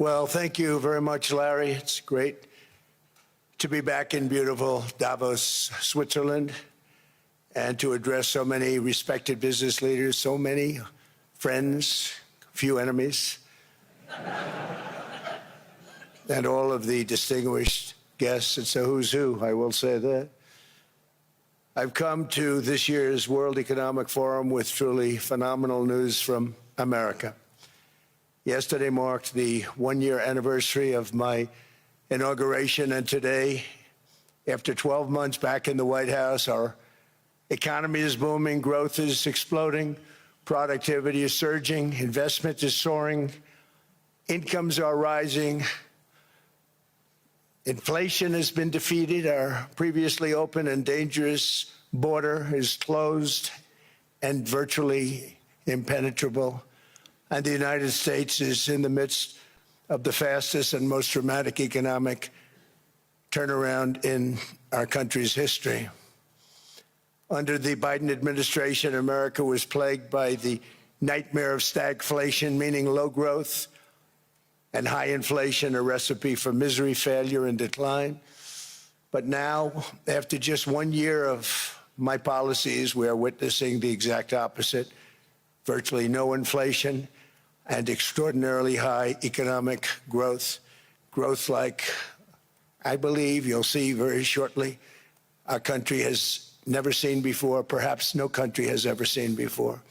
Well, thank you very much, Larry. It's great to be back in beautiful Davos, Switzerland, and to address so many respected business leaders, so many friends, few enemies, and all of the distinguished guests. It's a who's who, I will say that. I've come to this year's World Economic Forum with truly phenomenal news from America. Yesterday marked the one-year anniversary of my inauguration, and today, after 12 months back in the White House, our economy is booming, growth is exploding, productivity is surging, investment is soaring, incomes are rising, inflation has been defeated, our previously open and dangerous border is closed and virtually impenetrable, and the United States is in the midst of the fastest and most dramatic economic turnaround in our country's history. Under the Biden administration, America was plagued by the nightmare of stagflation, meaning low growth and high inflation, a recipe for misery, failure, and decline. But now, after just 1 year of my policies, we are witnessing the exact opposite: virtually no inflation and extraordinarily high economic growth. Growth like, I believe, you'll see very shortly, our country has never seen before, perhaps no country has ever seen before.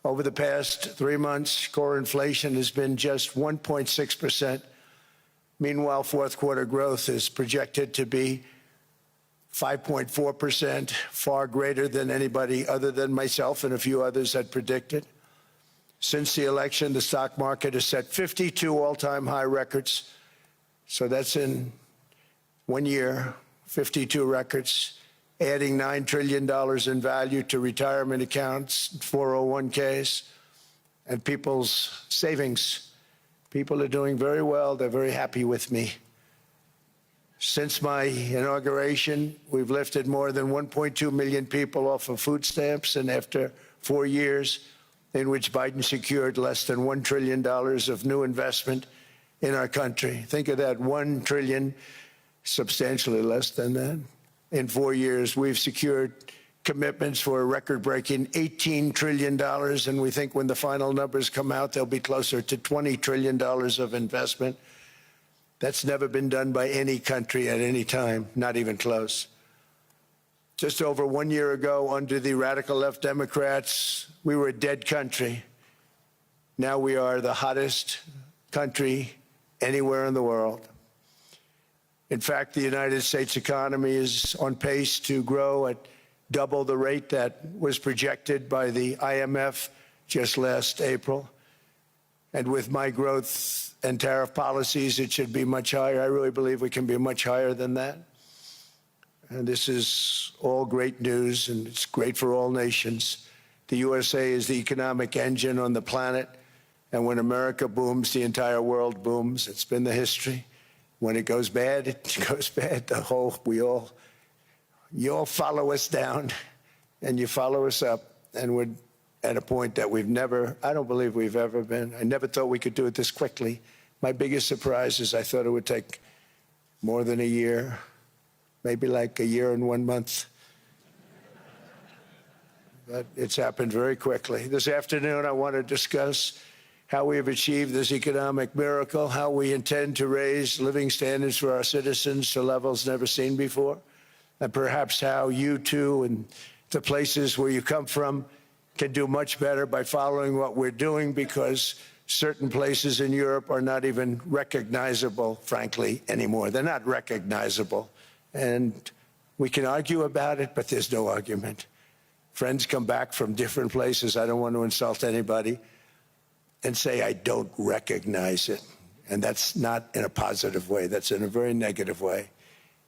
Over the past 3 months, core inflation has been just 1.6%. Meanwhile, fourth quarter growth is projected to be 5.4%, far greater than anybody other than myself and a few others had predicted. Since the election, the stock market has set 52 all-time high records. So that's in 1 year, 52 records, adding $9 trillion in value to retirement accounts, 401ks, and people's savings. People are doing very well. They're very happy with me. Since my inauguration, we've lifted more than 1.2 million people off of food stamps, and after 4 years in which Biden secured less than $1 trillion of new investment in our country. Think of that, 1 trillion, substantially less than that. In 4 years, we've secured commitments for a record-breaking $18 trillion, and we think when the final numbers come out, they'll be closer to $20 trillion of investment. That's never been done by any country at any time, not even close. Just over 1 year ago, under the radical left Democrats, we were a dead country. Now we are the hottest country anywhere in the world. In fact, the United States economy is on pace to grow at double the rate that was projected by the IMF just last April. And with my growth and tariff policies, it should be much higher. I really believe we can be much higher than that. And this is all great news, and it's great for all nations. The USA is the economic engine on the planet, and when America booms, the entire world booms. It's been the history. When it goes bad, it goes bad. You all follow us down, and you follow us up, and we're at a point that I don't believe we've ever been. I never thought we could do it this quickly. My biggest surprise is I thought it would take more than a year, maybe like a year and 1 month. But it's happened very quickly. This afternoon, I want to discuss how we have achieved this economic miracle, how we intend to raise living standards for our citizens to levels never seen before, and perhaps how you too and the places where you come from can do much better by following what we're doing, because certain places in Europe are not even recognizable, frankly, anymore. They're not recognizable. And we can argue about it, but there's no argument. Friends come back from different places. I don't want to insult anybody, and say, I don't recognize it. And that's not in a positive way. That's in a very negative way.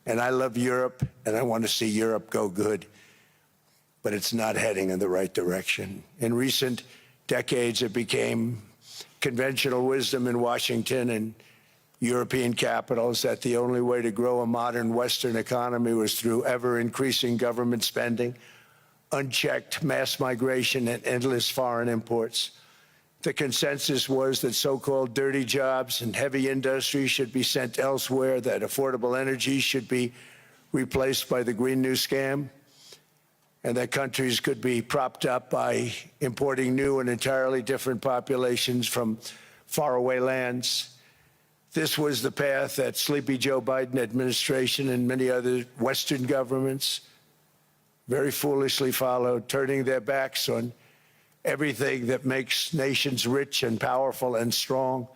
And I love Europe, and I want to see Europe go good, but it's not heading in the right direction. In recent decades, it became conventional wisdom in Washington and European capitals that the only way to grow a modern Western economy was through ever-increasing government spending, unchecked mass migration, and endless foreign imports. The consensus was that so-called dirty jobs and heavy industry should be sent elsewhere, that affordable energy should be replaced by the Green New Scam, and that countries could be propped up by importing new and entirely different populations from faraway lands. This was the path that sleepy Joe Biden administration and many other Western governments very foolishly followed, turning their backs on everything that makes nations rich and powerful and strong.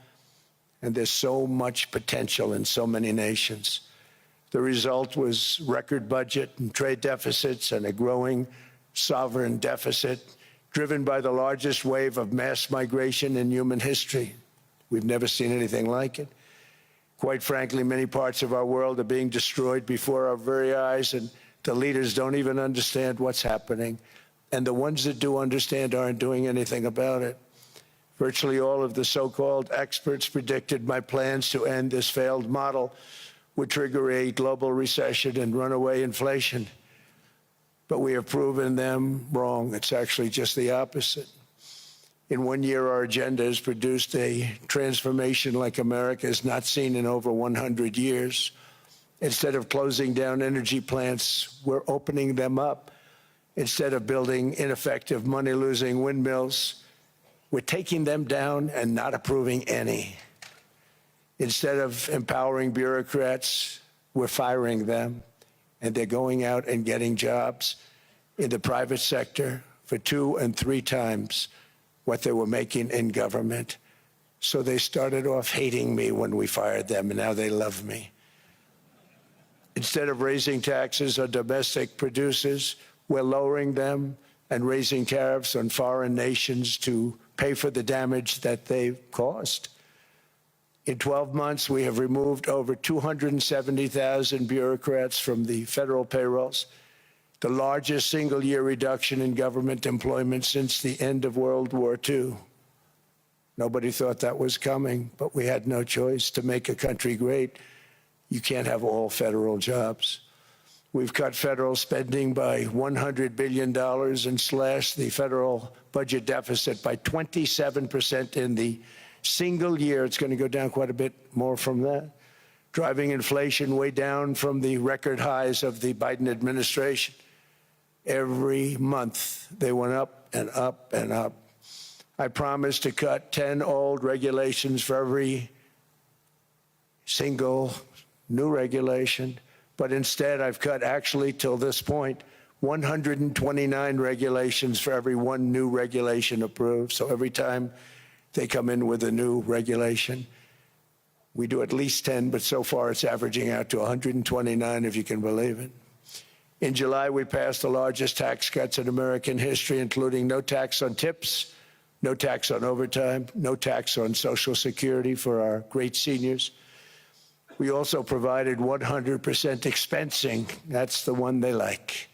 And there's so much potential in so many nations. The result was record budget and trade deficits and a growing sovereign deficit driven by the largest wave of mass migration in human history. We've never seen anything like it. Quite frankly, many parts of our world are being destroyed before our very eyes, and the leaders don't even understand what's happening. And the ones that do understand aren't doing anything about it. Virtually all of the so-called experts predicted my plans to end this failed model would trigger a global recession and runaway inflation. But we have proven them wrong. It's actually just the opposite. In 1 year, our agenda has produced a transformation like America has not seen in over 100 years. Instead of closing down energy plants, we're opening them up. Instead of building ineffective, money-losing windmills, we're taking them down and not approving any. Instead of empowering bureaucrats, we're firing them, and they're going out and getting jobs in the private sector for 2 and 3 times what they were making in government. So they started off hating me when we fired them, and now they love me. Instead of raising taxes on domestic producers, we're lowering them and raising tariffs on foreign nations to pay for the damage that they've caused. In 12 months, we have removed over 270,000 bureaucrats from the federal payrolls, the largest single-year reduction in government employment since the end of World War II. Nobody thought that was coming, but we had no choice. To make a country great, you can't have all federal jobs. We've cut federal spending by $100 billion and slashed the federal budget deficit by 27% in the single year. It's going to go down quite a bit more from that, driving inflation way down from the record highs of the Biden administration. Every month, they went up and up and up. I promised to cut 10 old regulations for every single new regulation, but instead I've cut, actually till this point, 129 regulations for every 1 new regulation approved. So every time they come in with a new regulation, we do at least 10, but so far it's averaging out to 129, if you can believe it. In July, we passed the largest tax cuts in American history, including no tax on tips, no tax on overtime, no tax on Social Security for our great seniors. We also provided 100% expensing, that's the one they like,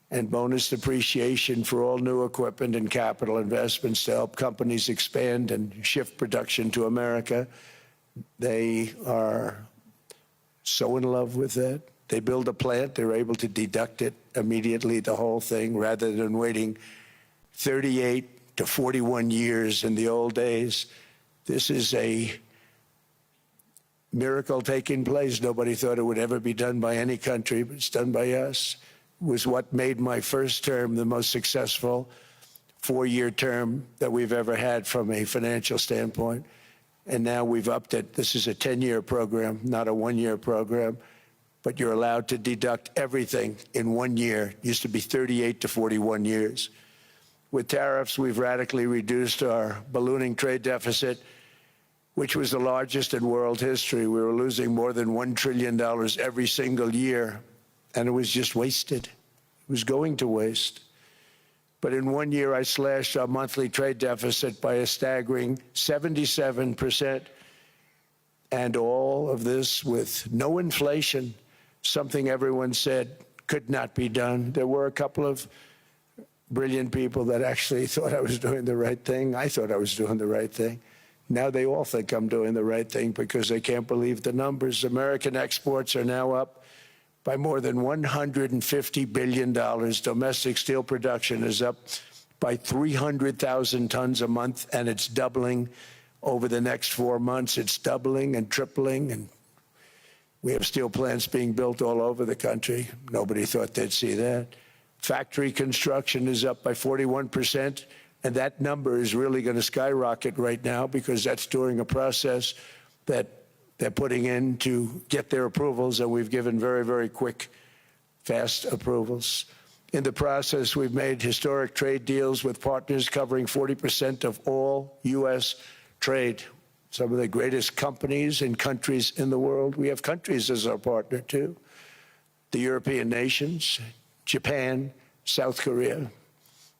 and bonus depreciation for all new equipment and capital investments to help companies expand and shift production to America. They are so in love with that. They build a plant, they're able to deduct it immediately, the whole thing, rather than waiting 38 to 41 years in the old days. This is a miracle taking place. Nobody thought it would ever be done by any country, but it's done by us. It was what made my first term the most successful 4-year term that we've ever had from a financial standpoint. And now we've upped it. This is a 10-year program, not a 1-year program. But you're allowed to deduct everything in 1 year. It used to be 38 to 41 years. With tariffs, we've radically reduced our ballooning trade deficit, which was the largest in world history. We were losing more than $1 trillion every single year, and it was just wasted. It was going to waste. But in 1 year, I slashed our monthly trade deficit by a staggering 77%, and all of this with no inflation, something everyone said could not be done. There were a couple of brilliant people that actually thought I was doing the right thing. I thought I was doing the right thing. Now they all think I'm doing the right thing because they can't believe the numbers. American exports are now up by more than $150 billion. Domestic steel production is up by 300,000 tons a month, and it's doubling over the next 4 months. It's doubling and tripling, and we have steel plants being built all over the country. Nobody thought they'd see that. Factory construction is up by 41%, and that number is really going to skyrocket right now because that's during a process that they're putting in to get their approvals, and we've given very, very quick, fast approvals. In the process, we've made historic trade deals with partners covering 40% of all U.S. trade. Some of the greatest companies and countries in the world. We have countries as our partner, too. The European nations, Japan, South Korea.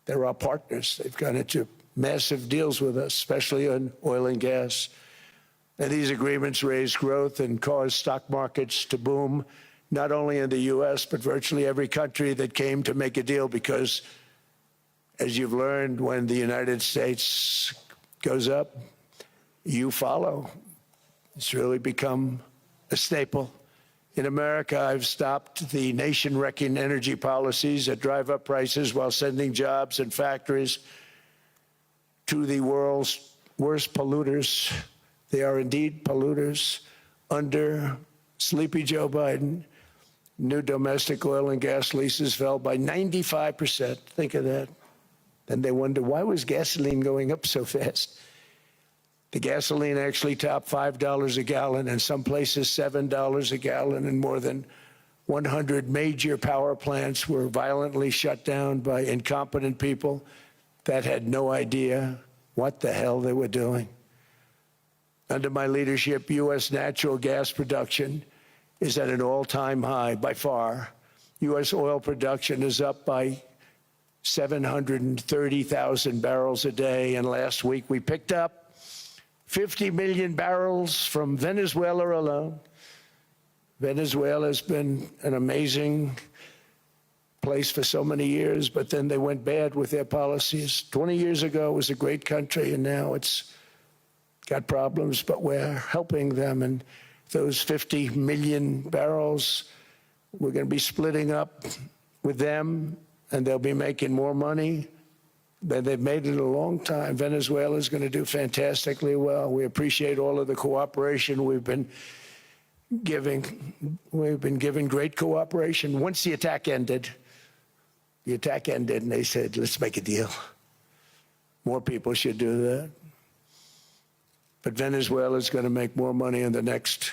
They're our partners. They've gone into massive deals with us, especially on oil and gas. And these agreements raise growth and cause stock markets to boom, not only in the U.S., but virtually every country that came to make a deal, because, as you've learned, when the United States goes up, you follow. It's really become a staple. In America, I've stopped the nation-wrecking energy policies that drive up prices while sending jobs and factories to the world's worst polluters. They are indeed polluters. Under sleepy Joe Biden, new domestic oil and gas leases fell by 95%. Think of that. Then they wonder, why was gasoline going up so fast? The gasoline actually topped $5 a gallon, and some places $7 a gallon, and more than 100 major power plants were violently shut down by incompetent people that had no idea what the hell they were doing. Under my leadership, U.S. natural gas production is at an all-time high by far. U.S. oil production is up by 730,000 barrels a day, and last week we picked up 50 million barrels from Venezuela alone. Venezuela has been an amazing place for so many years, but then they went bad with their policies. 20 years ago, it was a great country, and now it's got problems, but we're helping them. And those 50 million barrels, we're going to be splitting up with them, and they'll be making more money than they've made in a long time. Venezuela is going to do fantastically well. We appreciate all of the cooperation we've been giving. We've been giving great cooperation. Once the attack ended, and they said, let's make a deal. More people should do that. But Venezuela is going to make more money in the next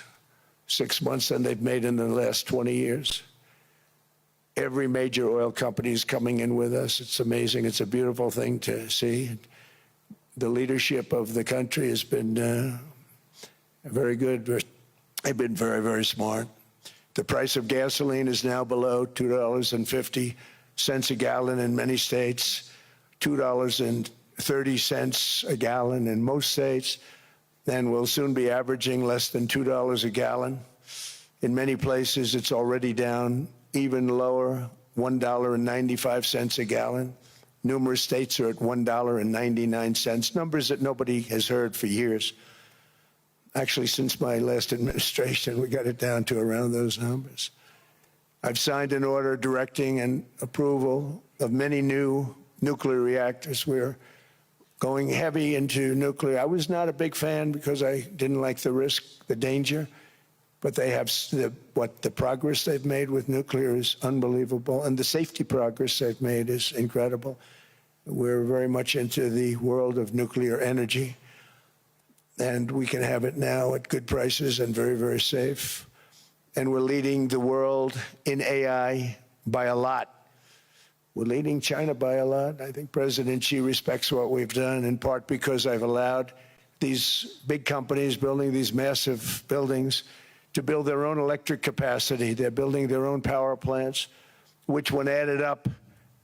6 months than they've made in the last 20 years. Every major oil company is coming in with us. It's amazing. It's a beautiful thing to see. The leadership of the country has been very good. They've been very, very smart. The price of gasoline is now below $2.50 a gallon in many states, $2.30 a gallon in most states. Then we'll soon be averaging less than $2 a gallon. In many places, it's already down even lower, $1.95 a gallon. Numerous states are at $1.99, numbers that nobody has heard for years. Actually, since my last administration, we got it down to around those numbers. I've signed an order directing and approval of many new nuclear reactors. We're going heavy into nuclear. I was not a big fan because I didn't like the risk, the danger, but they have the progress they've made with nuclear is unbelievable, and the safety progress they've made is incredible. We're very much into the world of nuclear energy, and we can have it now at good prices and very, very safe. And we're leading the world in AI by a lot. We're leading China by a lot. I think President Xi respects what we've done, in part because I've allowed these big companies building these massive buildings to build their own electric capacity. They're building their own power plants, which, when added up,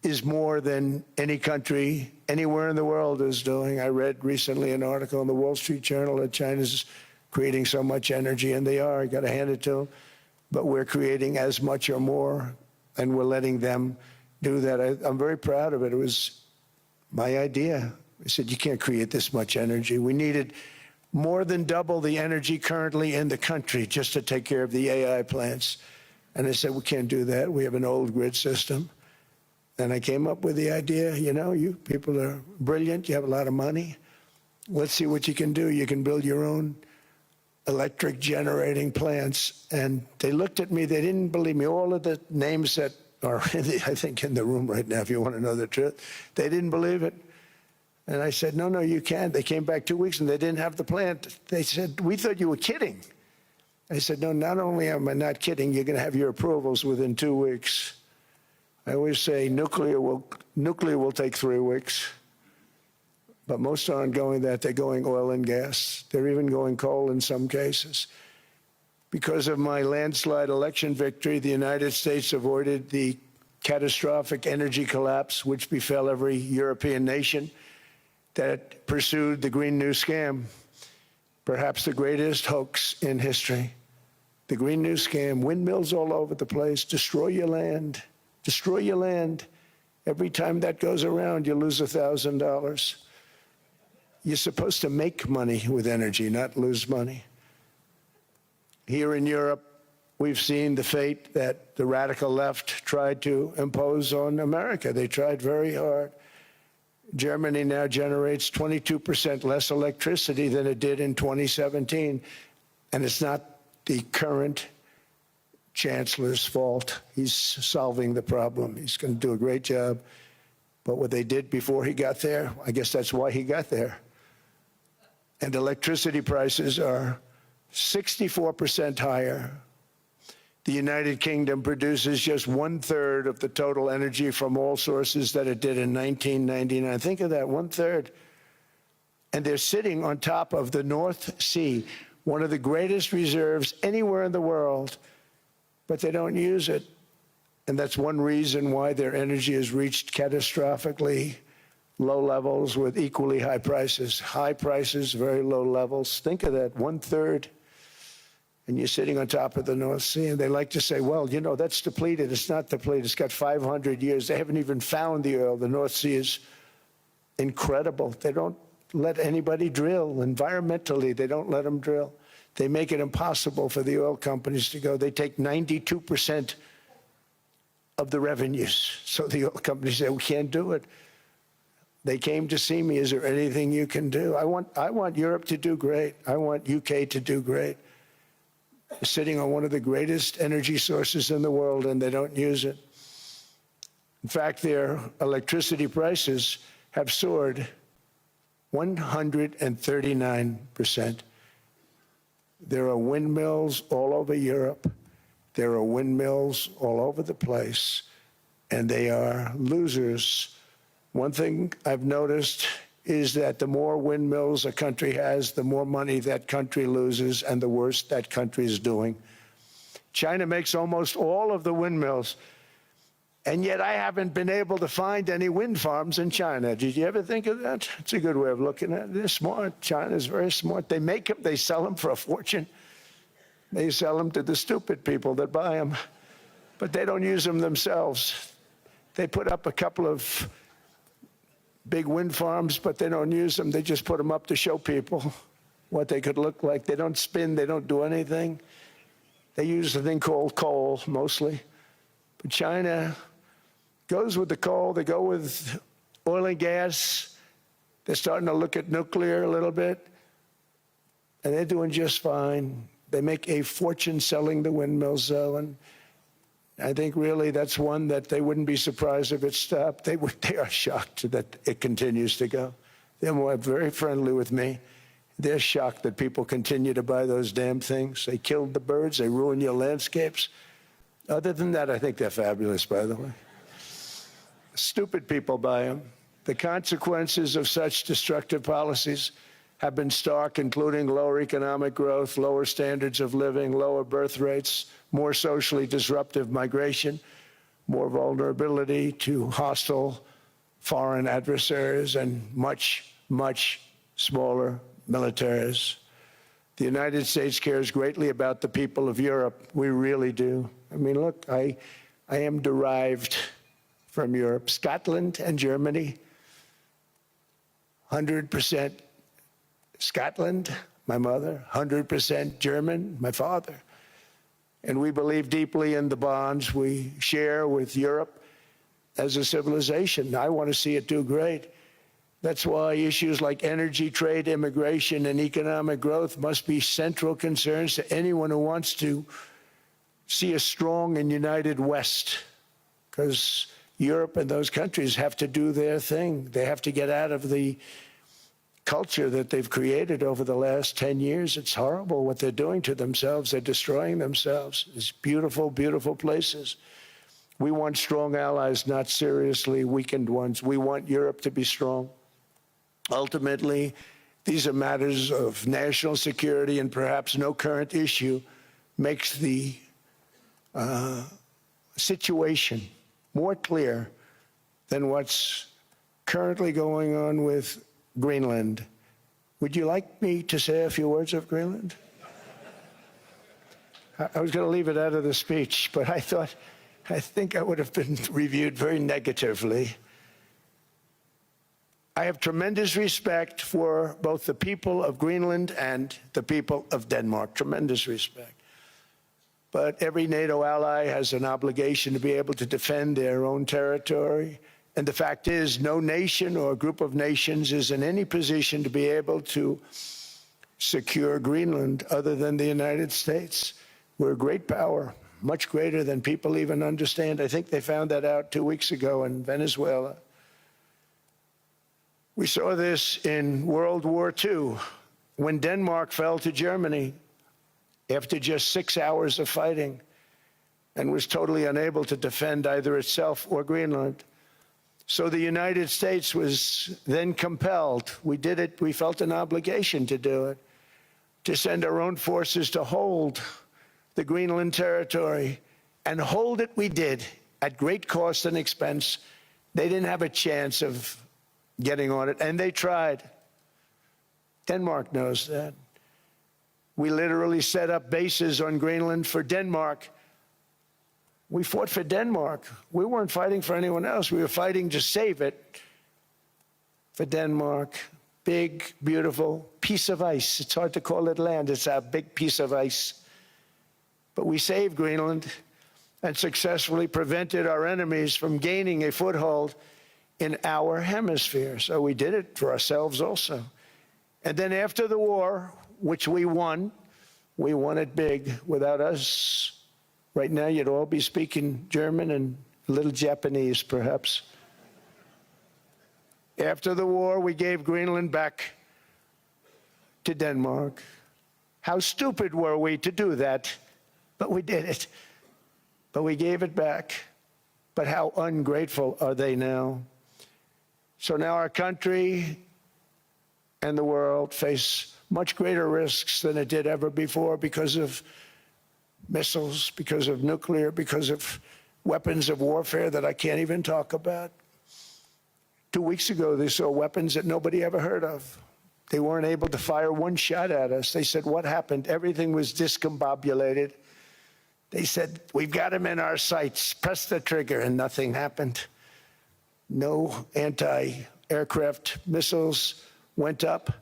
is more than any country anywhere in the world is doing. I read recently an article in the Wall Street Journal that China's creating so much energy, and they are. I got to hand it to them. But we're creating as much or more, and we're letting them do that. I'm very proud of it. It was my idea. I said, you can't create this much energy. We needed more than double the energy currently in the country just to take care of the AI plants. And I said, we can't do that. We have an old grid system. And I came up with the idea, you people are brilliant, you have a lot of money. Let's see what you can do. You can build your own electric generating plants. And they looked at me, they didn't believe me. All of the names that are, I think, in the room right now, if you want to know the truth, they didn't believe it. And I said, no, you can't. They came back 2 weeks and they didn't have the plant. They said, we thought you were kidding. I said, no, not only am I not kidding, you're going to have your approvals within 2 weeks. I always say nuclear will take 3 weeks. But most aren't going that. They're going oil and gas. They're even going coal in some cases. Because of my landslide election victory, the United States avoided the catastrophic energy collapse which befell every European nation that pursued the Green New Scam, perhaps the greatest hoax in history. The Green New Scam, windmills all over the place, destroy your land, destroy your land. Every time that goes around, you lose $1,000. You're supposed to make money with energy, not lose money. Here in Europe, we've seen the fate that the radical left tried to impose on America. They tried very hard. Germany now generates 22% less electricity than it did in 2017. And it's not the current chancellor's fault. He's solving the problem. He's going to do a great job. But what they did before he got there, I guess that's why he got there. And electricity prices are 64% higher. The United Kingdom produces just 1/3 of the total energy from all sources that it did in 1999. Think of that, 1/3. And they're sitting on top of the North Sea, one of the greatest reserves anywhere in the world, but they don't use it. And that's one reason why their energy has reached catastrophically low levels with equally high prices. High prices, very low levels. Think of that, 1/3. And you're sitting on top of the North Sea, and they like to say, well, that's depleted. It's not depleted. It's got 500 years. They haven't even found the oil. The North Sea is incredible. They don't let anybody drill. Environmentally, they don't let them drill. They make it impossible for the oil companies to go. They take 92% of the revenues. So the oil companies say, we can't do it. They came to see me. Is there anything you can do? I want Europe to do great. I want UK to do great. They're sitting on one of the greatest energy sources in the world, and they don't use it. In fact, their electricity prices have soared 139%. There are windmills all over Europe. There are windmills all over the place, and they are losers. One thing I've noticed is that the more windmills a country has, the more money that country loses and the worse that country is doing. China makes almost all of the windmills, and yet I haven't been able to find any wind farms in China. Did you ever think of that? It's a good way of looking at it. They're smart. China's very smart. They make them, they sell them for a fortune. They sell them to the stupid people that buy them, but they don't use them themselves. They put up a couple of big wind farms, but they don't use them. They just put them up to show people what they could look like. They don't spin. They don't do anything. They use a thing called coal, mostly. But China goes with the coal. They go with oil and gas. They're starting to look at nuclear a little bit, and they're doing just fine. They make a fortune selling the windmills, though, and I think really that's one that they wouldn't be surprised if it stopped. They are shocked that it continues to go. They're very friendly with me. They're shocked that people continue to buy those damn things. They killed the birds. They ruin your landscapes. Other than that, I think they're fabulous, by the way. Stupid people buy them. The consequences of such destructive policies have been stark, including lower economic growth, lower standards of living, lower birth rates, more socially disruptive migration, more vulnerability to hostile foreign adversaries, and much, much smaller militaries. The United States cares greatly about the people of Europe. We really do. I mean, look, I am derived from Europe. Scotland and Germany, 100% Scotland, my mother, 100% German, my father. And we believe deeply in the bonds we share with Europe. as a civilization. I want to see it do great. That's why issues like energy, trade, immigration, and economic growth must be central concerns to anyone who wants to see a strong and united West, because Europe and those countries have to do their thing. They have to get out of the culture that they've created over the last 10 years. It's horrible what they're doing to themselves. They're destroying themselves. It's beautiful, beautiful places. We want strong allies, not seriously weakened ones. We want Europe to be strong. Ultimately, these are matters of national security, and perhaps no current issue makes the situation more clear than what's currently going on with Greenland. Would you like me to say a few words of Greenland? I was going to leave it out of the speech, but I think I would have been reviewed very negatively. I have tremendous respect for both the people of Greenland and the people of Denmark, tremendous respect. But every NATO ally has an obligation to be able to defend their own territory. And the fact is, no nation or group of nations is in any position to be able to secure Greenland other than the United States. We're a great power, much greater than people even understand. I think they found that out 2 weeks ago in Venezuela. We saw this in World War II, when Denmark fell to Germany after just 6 hours of fighting and was totally unable to defend either itself or Greenland. So the United States was then compelled, we did it, we felt an obligation to do it, to send our own forces to hold the Greenland territory, and hold it we did at great cost and expense. They didn't have a chance of getting on it, and they tried. Denmark knows that. We literally set up bases on Greenland for Denmark. We fought for Denmark. We weren't fighting for anyone else. We were fighting to save it for Denmark. Big, beautiful piece of ice. It's hard to call it land. It's a big piece of ice. But we saved Greenland and successfully prevented our enemies from gaining a foothold in our hemisphere. So we did it for ourselves also. And then after the war, which we won it big. Without us, right now you'd all be speaking German and a little Japanese, perhaps. After the war, we gave Greenland back to Denmark. How stupid were we to do that? But we did it. But we gave it back. But how ungrateful are they now? So now our country and the world face much greater risks than it did ever before because of missiles, because of nuclear, because of weapons of warfare that I can't even talk about. 2 weeks ago, they saw weapons that nobody ever heard of. They weren't able to fire one shot at us. They said, what happened? Everything was discombobulated. They said, we've got them in our sights. Press the trigger, and nothing happened. No anti-aircraft missiles went up.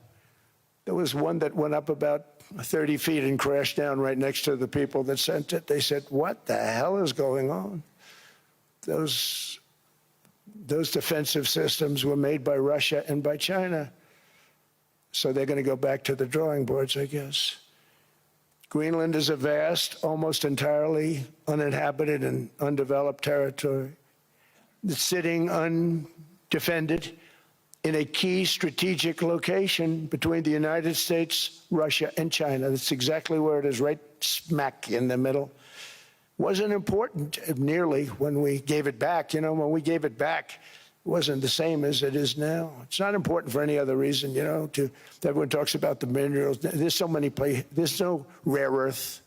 There was one that went up about 30 feet and crashed down right next to the people that sent it. They said, what the hell is going on? Those defensive systems were made by Russia and by China. So they're going to go back to the drawing boards, I guess. Greenland is a vast, almost entirely uninhabited and undeveloped territory that's sitting undefended in a key strategic location between the United States, Russia, and China. That's exactly where it is, right smack in the middle. Wasn't important nearly when we gave it back. You know, when we gave it back, it wasn't the same as it is now. It's not important for any other reason, you know, everyone talks about the minerals. There's so many places. There's no rare earth,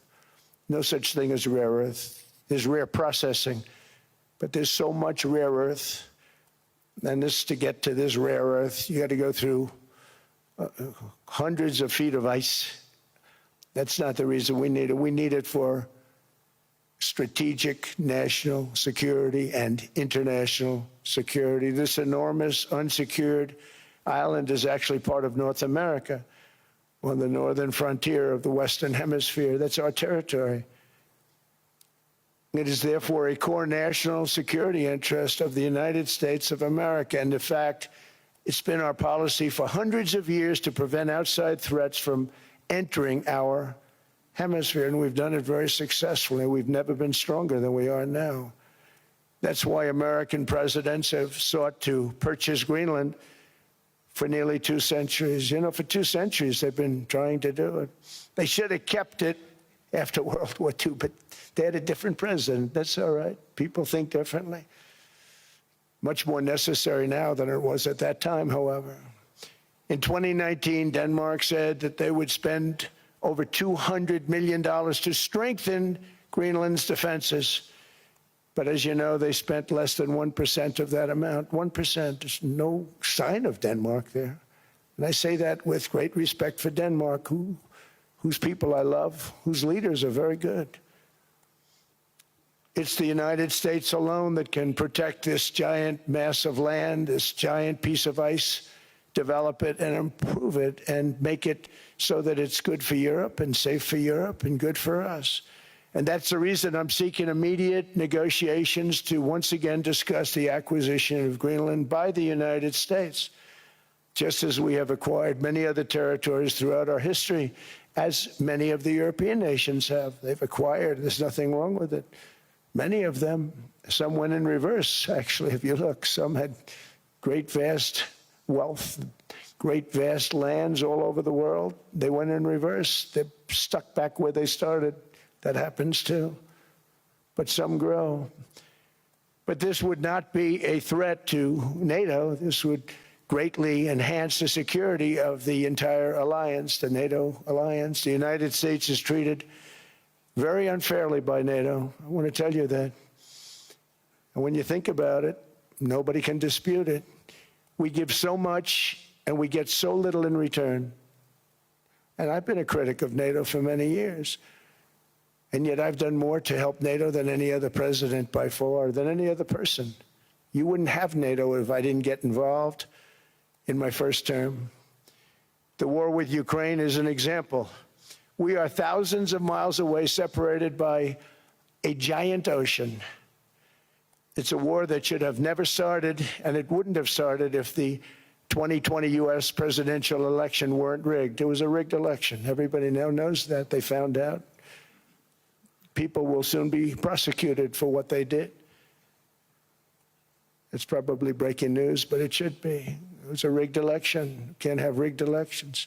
no such thing as rare earth. There's rare processing, but there's so much rare earth. And to get to this rare earth, you got to go through hundreds of feet of ice. That's not the reason we need it. We need it for strategic national security and international security. This enormous unsecured island is actually part of North America, on the northern frontier of the Western Hemisphere. That's our territory. It is therefore a core national security interest of the United States of America. And in fact, it's been our policy for hundreds of years to prevent outside threats from entering our hemisphere, and we've done it very successfully. We've never been stronger than we are now. That's why American presidents have sought to purchase Greenland for nearly 2 centuries. You know, for 2 centuries they've been trying to do it. They should have kept it after World War II, but they had a different president. That's all right. People think differently. Much more necessary now than it was at that time, however. In 2019, Denmark said that they would spend over $200 million to strengthen Greenland's defenses. But as you know, they spent less than 1% of that amount. 1%. There's no sign of Denmark there. And I say that with great respect for Denmark, whose people I love, whose leaders are very good. It's the United States alone that can protect this giant mass of land, this giant piece of ice, develop it and improve it and make it so that it's good for Europe and safe for Europe and good for us. And that's the reason I'm seeking immediate negotiations to once again discuss the acquisition of Greenland by the United States, just as we have acquired many other territories throughout our history, as many of the European nations have. They've acquired, there's nothing wrong with it. Many of them, some went in reverse, actually, if you look. Some had great, vast wealth, great, vast lands all over the world. They went in reverse. They're stuck back where they started. That happens too. But some grow. But this would not be a threat to NATO. This would greatly enhance the security of the entire alliance, the NATO alliance. The United States is treated very unfairly by NATO. I want to tell you that. And when you think about it, nobody can dispute it. We give so much and we get so little in return. And I've been a critic of NATO for many years. And yet I've done more to help NATO than any other president by far, than any other person. You wouldn't have NATO if I didn't get involved in my first term. The war with Ukraine is an example. We are thousands of miles away, separated by a giant ocean. It's a war that should have never started, and it wouldn't have started if the 2020 U.S. presidential election weren't rigged. It was a rigged election. Everybody now knows that. They found out. People will soon be prosecuted for what they did. It's probably breaking news, but it should be. It was a rigged election. You can't have rigged elections.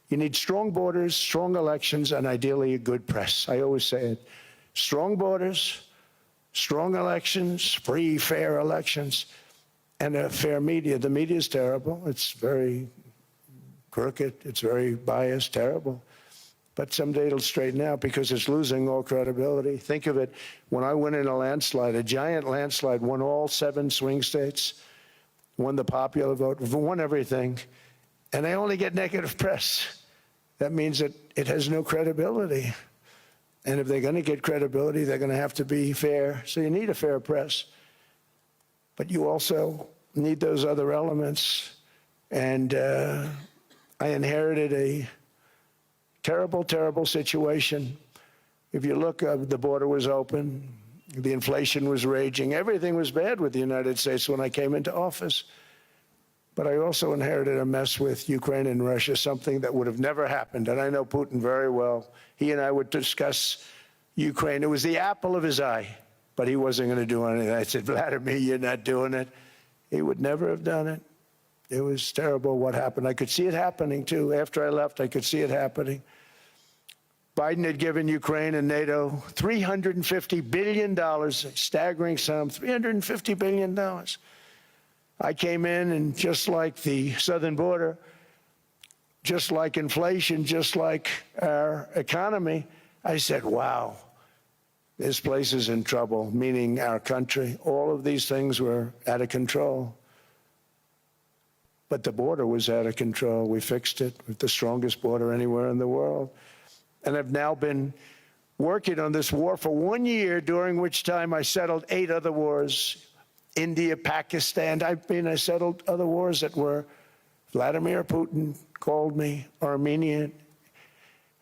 You need strong borders, strong elections, and ideally a good press. I always say it. Strong borders, strong elections, free, fair elections, and a fair media. The media is terrible. It's very crooked. It's very biased, terrible. But someday it'll straighten out because it's losing all credibility. Think of it. When I went in a landslide, a giant landslide, won all 7 swing states, won the popular vote, won everything, and they only get negative press. That means that it has no credibility. And if they're going to get credibility, they're going to have to be fair. So you need a fair press. But you also need those other elements. And I inherited a terrible, terrible situation. If you look, the border was open. The inflation was raging. Everything was bad with the United States when I came into office. But I also inherited a mess with Ukraine and Russia, something that would have never happened. And I know Putin very well. He and I would discuss Ukraine. It was the apple of his eye, but he wasn't going to do anything. I said, Vladimir, you're not doing it. He would never have done it. It was terrible what happened. I could see it happening, too. After I left, I could see it happening. Biden had given Ukraine and NATO $350 billion, a staggering sum, $350 billion. I came in, and just like the southern border, just like inflation, just like our economy, I said, wow, this place is in trouble, meaning our country. All of these things were out of control. But the border was out of control. We fixed it with the strongest border anywhere in the world. And I've now been working on this war for 1 year, during which time I settled 8 other wars. India, Pakistan. I settled other wars that were Vladimir Putin called me, Armenia,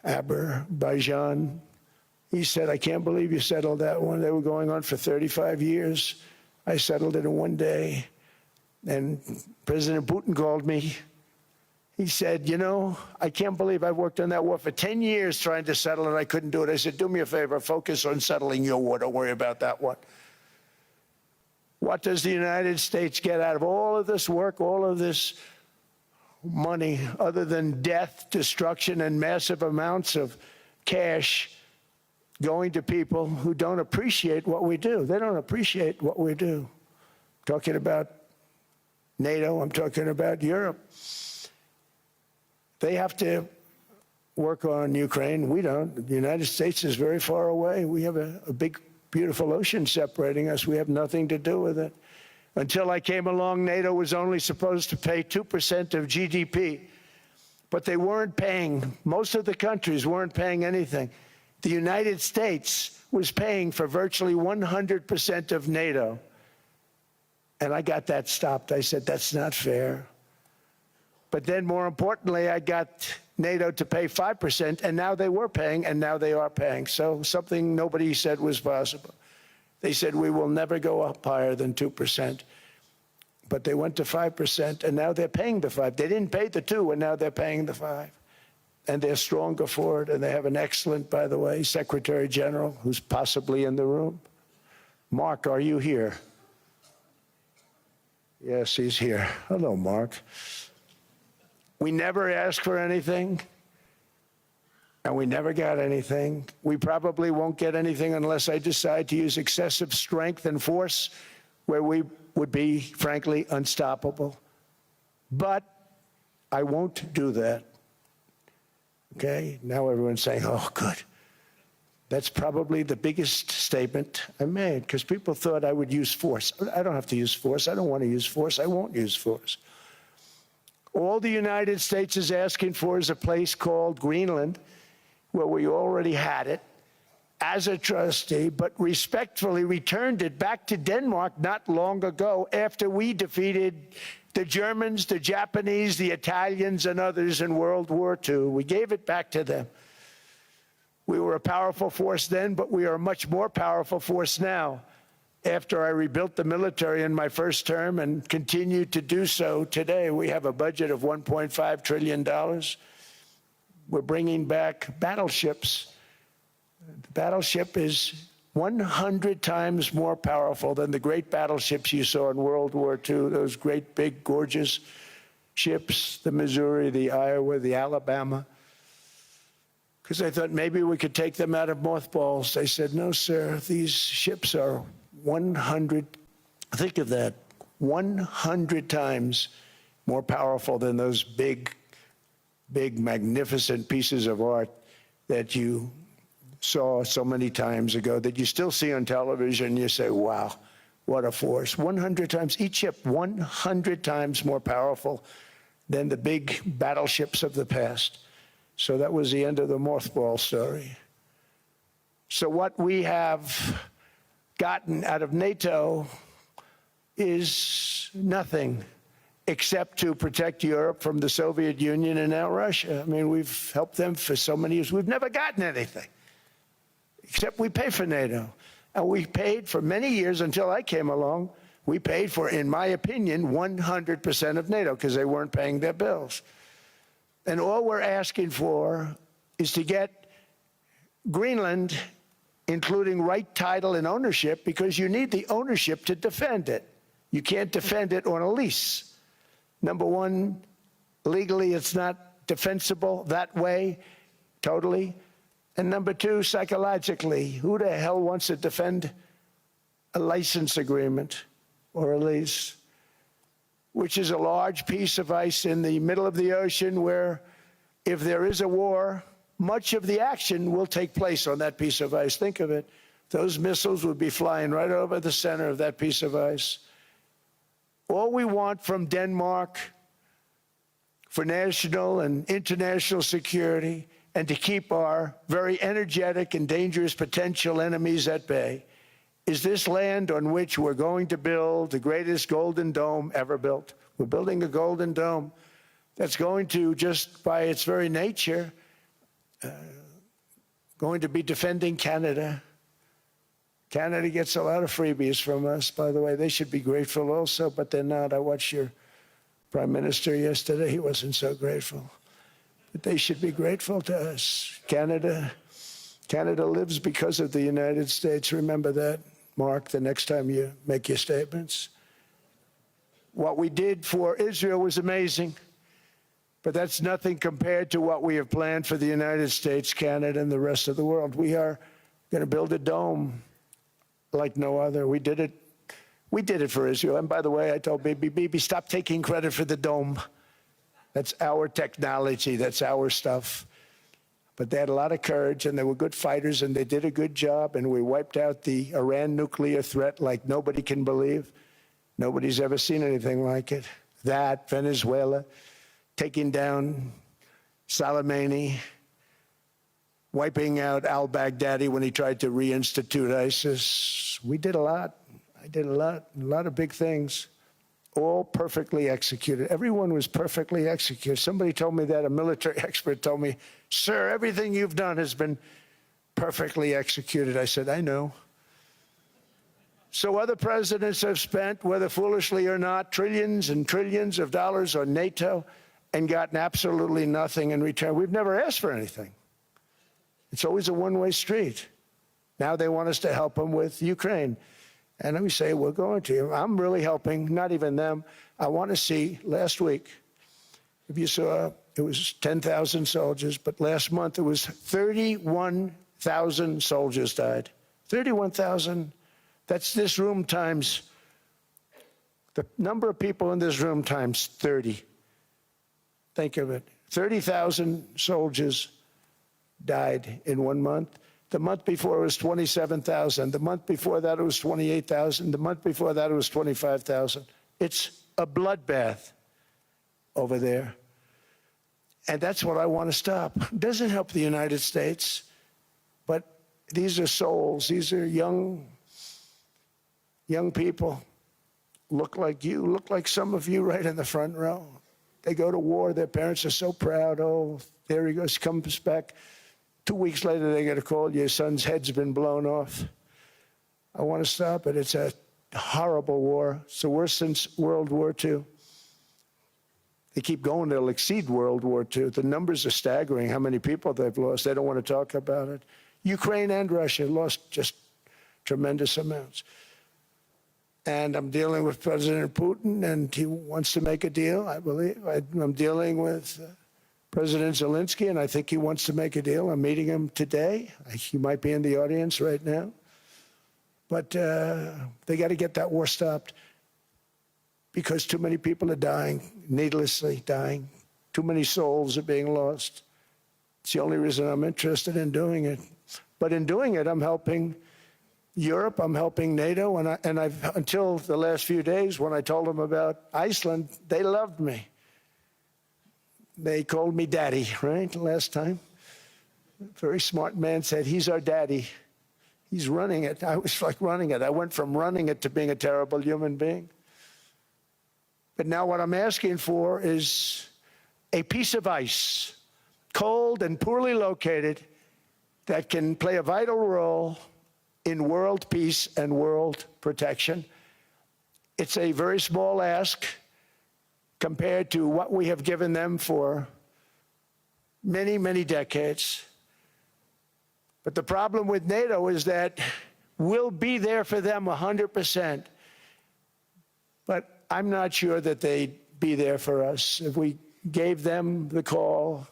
Azerbaijan, He said, I can't believe you settled that one. They were going on for 35 years. I settled it in one day. And President Putin called me. He said, you know, I can't believe I worked on that war for 10 years trying to settle it. I couldn't do it. I said, do me a favor, focus on settling your war. Don't worry about that one. What does the United States get out of all of this work, all of this money, other than death, destruction, and massive amounts of cash going to people who don't appreciate what we do? They don't appreciate what we do. I'm talking about NATO, I'm talking about Europe. They have to work on Ukraine. We don't. The United States is very far away. We have a big, beautiful ocean separating us. We have nothing to do with it. Until I came along, NATO was only supposed to pay 2% of GDP. But they weren't paying, most of the countries weren't paying anything. The United States was paying for virtually 100% of NATO. And I got that stopped. I said, that's not fair. But then, more importantly, I got NATO to pay 5%, and now they were paying, and now they are paying. So something nobody said was possible. They said, we will never go up higher than 2%. But they went to 5%, and now they're paying the 5. They didn't pay the 2, and now they're paying the 5. And they're stronger for it, and they have an excellent, by the way, Secretary General, who's possibly in the room. Mark, are you here? Yes, he's here. Hello, Mark. We never asked for anything, and we never got anything. We probably won't get anything unless I decide to use excessive strength and force where we would be, frankly, unstoppable. But I won't do that. Okay? Now everyone's saying, oh, good. That's probably the biggest statement I made, because people thought I would use force. I don't have to use force. I don't want to use force. I won't use force. All the United States is asking for is a place called Greenland, where we already had it as a trustee, but respectfully returned it back to Denmark not long ago after we defeated the Germans, the Japanese, the Italians, and others in World War II. We gave it back to them. We were a powerful force then, but we are a much more powerful force now, after I rebuilt the military in my first term and continue to do so today. We have a budget of $1.5 trillion. We're bringing back battleships. The battleship is 100 times more powerful than the great battleships you saw in World War II, those great, big, gorgeous ships, the Missouri, the Iowa, the Alabama. Because I thought maybe we could take them out of mothballs. They said, no, sir, these ships are 100, think of that, 100 times more powerful than those big, magnificent pieces of art that you saw so many times ago, that you still see on television. You say, wow, what a force. 100 times, each ship 100 times more powerful than the big battleships of the past. So that was the end of the mothball story. So what we have gotten out of NATO is nothing except to protect Europe from the Soviet Union and now Russia. I mean, we've helped them for so many years. We've never gotten anything, except we pay for NATO. And we paid for many years until I came along. We paid for, in my opinion, 100% of NATO because they weren't paying their bills. And all we're asking for is to get Greenland, including right title and ownership, because you need the ownership to defend it. You can't defend it on a lease. Number one, legally it's not defensible that way, totally. And number two, psychologically, who the hell wants to defend a license agreement or a lease, which is a large piece of ice in the middle of the ocean where if there is a war, much of the action will take place on that piece of ice. Think of it. Those missiles would be flying right over the center of that piece of ice. All we want from Denmark for national and international security and to keep our very energetic and dangerous potential enemies at bay is this land on which we're going to build the greatest golden dome ever built. We're building a golden dome that's going to, just by its very nature, going to be defending Canada. Canada gets a lot of freebies from us, by the way. They should be grateful also, but they're not. I watched your Prime Minister yesterday. He wasn't so grateful. But they should be grateful to us. Canada lives because of the United States. Remember that, Mark, the next time you make your statements. What we did for Israel was amazing, but that's nothing compared to what we have planned for the United States, Canada, and the rest of the world. We are going to build a dome like no other. We did it for Israel. And by the way, I told Bibi, stop taking credit for the dome. That's our technology. That's our stuff. But they had a lot of courage, and they were good fighters, and they did a good job, and we wiped out the Iran nuclear threat like nobody can believe. Nobody's ever seen anything like it. That, Venezuela, taking down Soleimani, wiping out al-Baghdadi when he tried to reinstitute ISIS. We did a lot. I did a lot of big things, all perfectly executed. Everyone was perfectly executed. Somebody told me that, a military expert told me, sir, everything you've done has been perfectly executed. I said, I know. So other presidents have spent, whether foolishly or not, trillions and trillions of dollars on NATO and gotten absolutely nothing in return. We've never asked for anything. It's always a one-way street. Now they want us to help them with Ukraine. And we say, we're going to. I'm really helping, not even them. I want to see, last week, if you saw, it was 10,000 soldiers, but last month it was 31,000 soldiers died. 31,000. That's this room times, the number of people in this room times 30. Think of it. 30,000 soldiers died in 1 month. The month before it was 27,000. The month before that it was 28,000. The month before that it was 25,000. It's a bloodbath over there. And that's what I want to stop. It doesn't help the United States, but these are souls. These are young people. Look like you, look like some of you right in the front row. They go to war. Their parents are so proud. Oh, there he goes, comes back. 2 weeks later, they get a call, your son's head's been blown off. I want to stop it. It's a horrible war. It's the worst since World War II. They keep going, they'll exceed World War II. The numbers are staggering, how many people they've lost. They don't want to talk about it. Ukraine and Russia lost just tremendous amounts. And I'm dealing with President Putin, and he wants to make a deal, I believe. I'm dealing with President Zelensky, and I think he wants to make a deal. I'm meeting him today. He might be in the audience right now. But they got to get that war stopped because too many people are dying, needlessly dying. Too many souls are being lost. It's the only reason I'm interested in doing it. But in doing it, I'm helping Europe, I'm helping NATO, and I've until the last few days when I told them about Iceland, they loved me. They called me daddy, right, last time. A very smart man said, he's our daddy. He's running it. I was like running it. I went from running it to being a terrible human being. But now what I'm asking for is a piece of ice, cold and poorly located, that can play a vital role in world peace and world protection. It's a very small ask compared to what we have given them for many, many decades. But the problem with NATO is that we'll be there for them 100%. But I'm not sure that they'd be there for us if we gave them the call.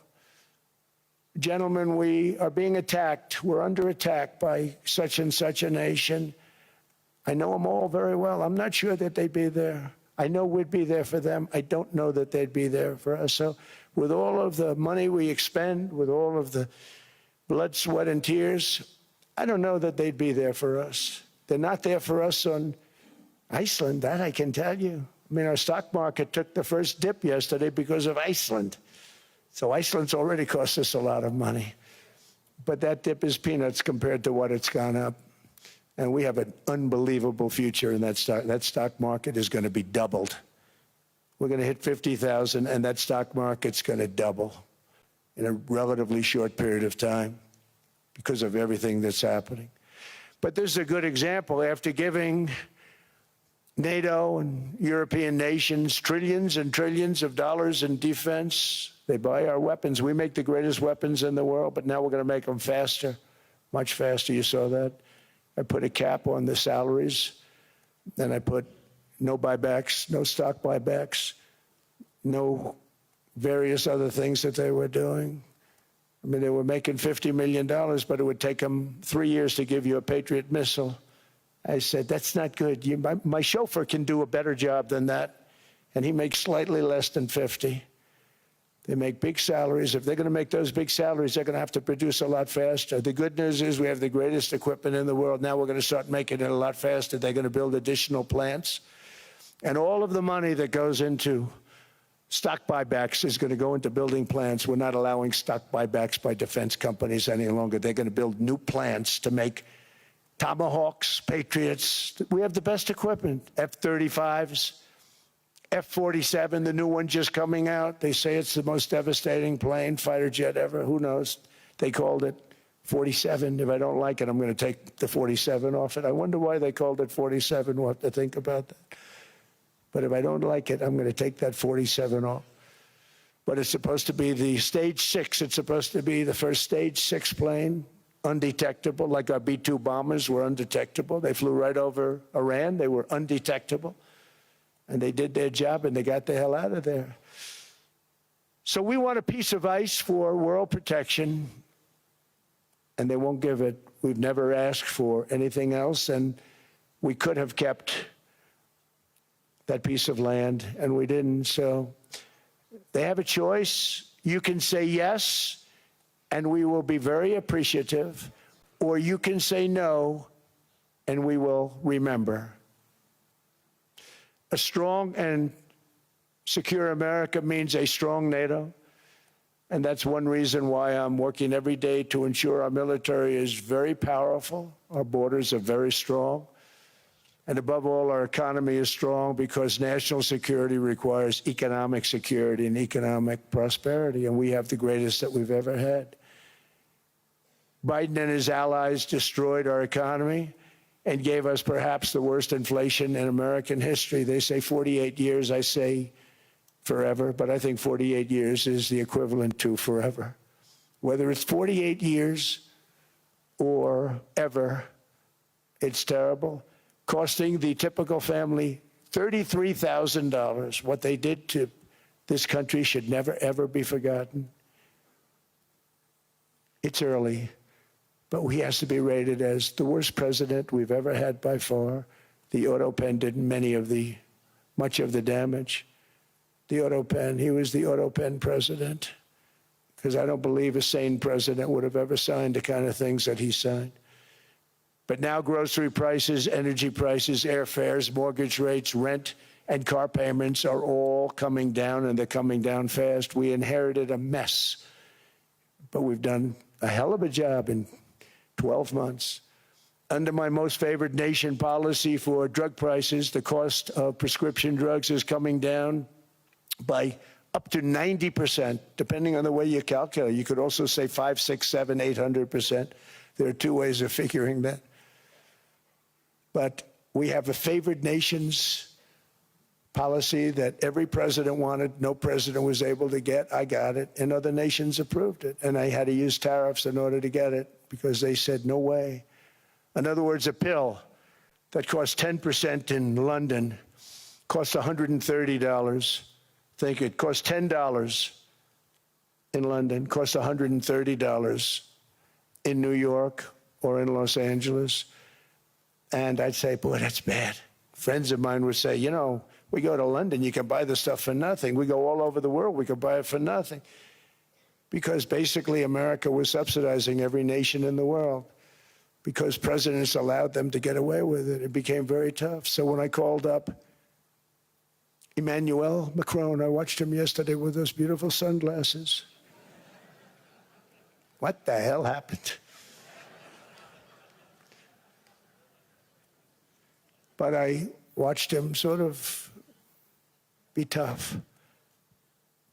Gentlemen, we are being attacked. We're under attack by such and such a nation. I know them all very well. I'm not sure that they'd be there. I know we'd be there for them. I don't know that they'd be there for us. So with all of the money we expend, with all of the blood, sweat, and tears, I don't know that they'd be there for us. They're not there for us on Iceland, that I can tell you. I mean, our stock market took the first dip yesterday because of Iceland. So Iceland's already cost us a lot of money. But that dip is peanuts compared to what it's gone up. And we have an unbelievable future in that stock. That stock market is going to be doubled. We're going to hit 50,000, and that stock market's going to double in a relatively short period of time. because of everything that's happening. But this is a good example. After giving NATO and European nations trillions and trillions of dollars in defense, they buy our weapons. We make the greatest weapons in the world, but now we're going to make them faster, much faster. You saw that. I put a cap on the salaries. Then I put no buybacks, no stock buybacks, no various other things that they were doing. I mean, they were making $50 million, but it would take them 3 years to give you a Patriot missile. I said, that's not good. My chauffeur can do a better job than that, and he makes slightly less than 50. They make big salaries. If they're going to make those big salaries, they're going to have to produce a lot faster. The good news is we have the greatest equipment in the world. Now we're going to start making it a lot faster. They're going to build additional plants. And all of the money that goes into stock buybacks is going to go into building plants. We're not allowing stock buybacks by defense companies any longer. They're going to build new plants to make Tomahawks, Patriots. We have the best equipment, F-35s, F-47, the new one just coming out. They say it's the most devastating plane, fighter jet ever. Who knows? They called it 47. If I don't like it, I'm going to take the 47 off it. I wonder why they called it 47. We'll have to think about that. But if I don't like it, I'm going to take that 47 off. But it's supposed to be the stage 6. It's supposed to be the first stage 6 plane, undetectable, like our B-2 bombers were undetectable. They flew right over Iran. They were undetectable. And they did their job, and they got the hell out of there. So we want a piece of ice for world protection, and they won't give it. We've never asked for anything else, and we could have kept that piece of land, and we didn't. So they have a choice. You can say yes, and we will be very appreciative, or you can say no, and we will remember. A strong and secure America means a strong NATO, and that's one reason why I'm working every day to ensure our military is very powerful, our borders are very strong, and above all, our economy is strong, because national security requires economic security and economic prosperity, and we have the greatest that we've ever had. Biden and his allies destroyed our economy and gave us perhaps the worst inflation in American history. They say 48 years, I say forever, but I think 48 years is the equivalent to forever. Whether it's 48 years or ever, it's terrible, costing the typical family $33,000. What they did to this country should never, ever be forgotten. It's early, but he has to be rated as the worst president we've ever had by far. The auto pen did much of the damage. The auto pen, he was the auto pen president, because I don't believe a sane president would have ever signed the kind of things that he signed. But now grocery prices, energy prices, airfares, mortgage rates, rent, and car payments are all coming down, and they're coming down fast. We inherited a mess, but we've done a hell of a job in 12 months. Under my most favored nation policy for drug prices, the cost of prescription drugs is coming down by up to 90%, depending on the way you calculate. You could also say 5, 6, 7, 800%. There are two ways of figuring that. But we have a favored nations policy that every president wanted, no president was able to get. I got it, and other nations approved it. And I had to use tariffs in order to get it, because they said, no way. In other words, a pill that costs 10% in London costs $130. Think it costs $10 in London, costs $130 in New York or in Los Angeles. And I'd say, boy, that's bad. Friends of mine would say, you know, we go to London, you can buy the stuff for nothing. We go all over the world, we can buy it for nothing. Because basically America was subsidizing every nation in the world, because presidents allowed them to get away with it. It became very tough. So when I called up Emmanuel Macron, I watched him yesterday with those beautiful sunglasses. What the hell happened? But I watched him sort of be tough.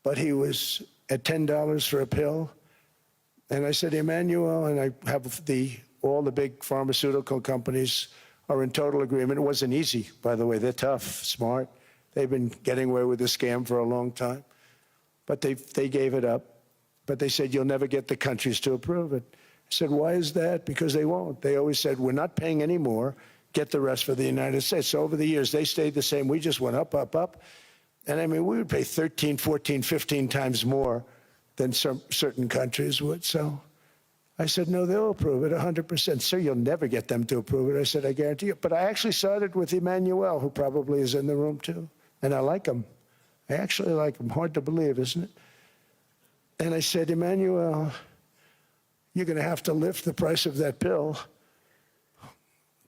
But he was at $10 for a pill. And I said, Emmanuel, and I have all the big pharmaceutical companies are in total agreement. It wasn't easy, by the way. They're tough, smart. They've been getting away with the scam for a long time. But they gave it up. But they said, you'll never get the countries to approve it. I said, why is that? Because they won't. They always said, we're not paying any more. Get the rest for the United States. So over the years, they stayed the same. We just went up, up, up. And I mean, we would pay 13, 14, 15 times more than certain countries would. So I said, no, they'll approve it 100%. Sir, you'll never get them to approve it. I said, I guarantee you. But I actually started with Emmanuel, who probably is in the room too. And I like him. I actually like him. Hard to believe, isn't it? And I said, Emmanuel, you're going to have to lift the price of that pill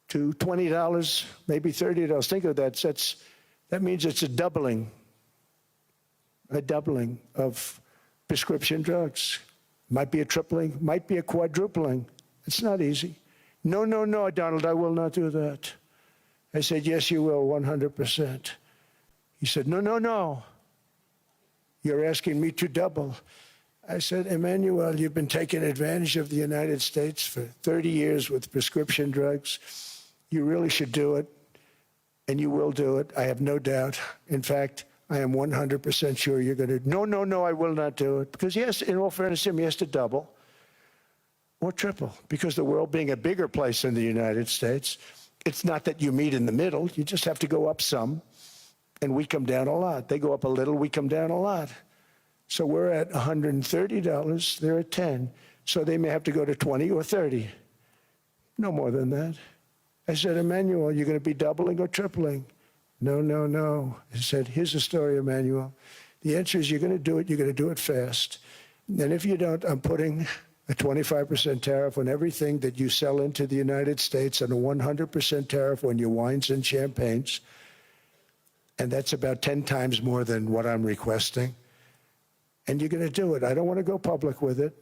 to $20, maybe $30. Think of that. That means it's a doubling of prescription drugs. Might be a tripling, might be a quadrupling. It's not easy. No, no, no, Donald, I will not do that. I said, yes, you will, 100%. He said, no, no, no. You're asking me to double. I said, Emmanuel, you've been taking advantage of the United States for 30 years with prescription drugs. You really should do it, and you will do it. I have no doubt. In fact, I am 100% sure you're going to. No, no, no, I will not do it. Because yes, in all fairness to him, he has to double or triple. Because the world being a bigger place than the United States, it's not that you meet in the middle. You just have to go up some, and we come down a lot. They go up a little, we come down a lot. So we're at $130, they're at 10. So they may have to go to 20 or 30. No more than that. I said, Emmanuel, you're going to be doubling or tripling? No, no, no. I said, here's the story, Emmanuel. The answer is you're going to do it. You're going to do it fast. And if you don't, I'm putting a 25% tariff on everything that you sell into the United States and a 100% tariff on your wines and champagnes. And that's about 10 times more than what I'm requesting. And you're going to do it. I don't want to go public with it,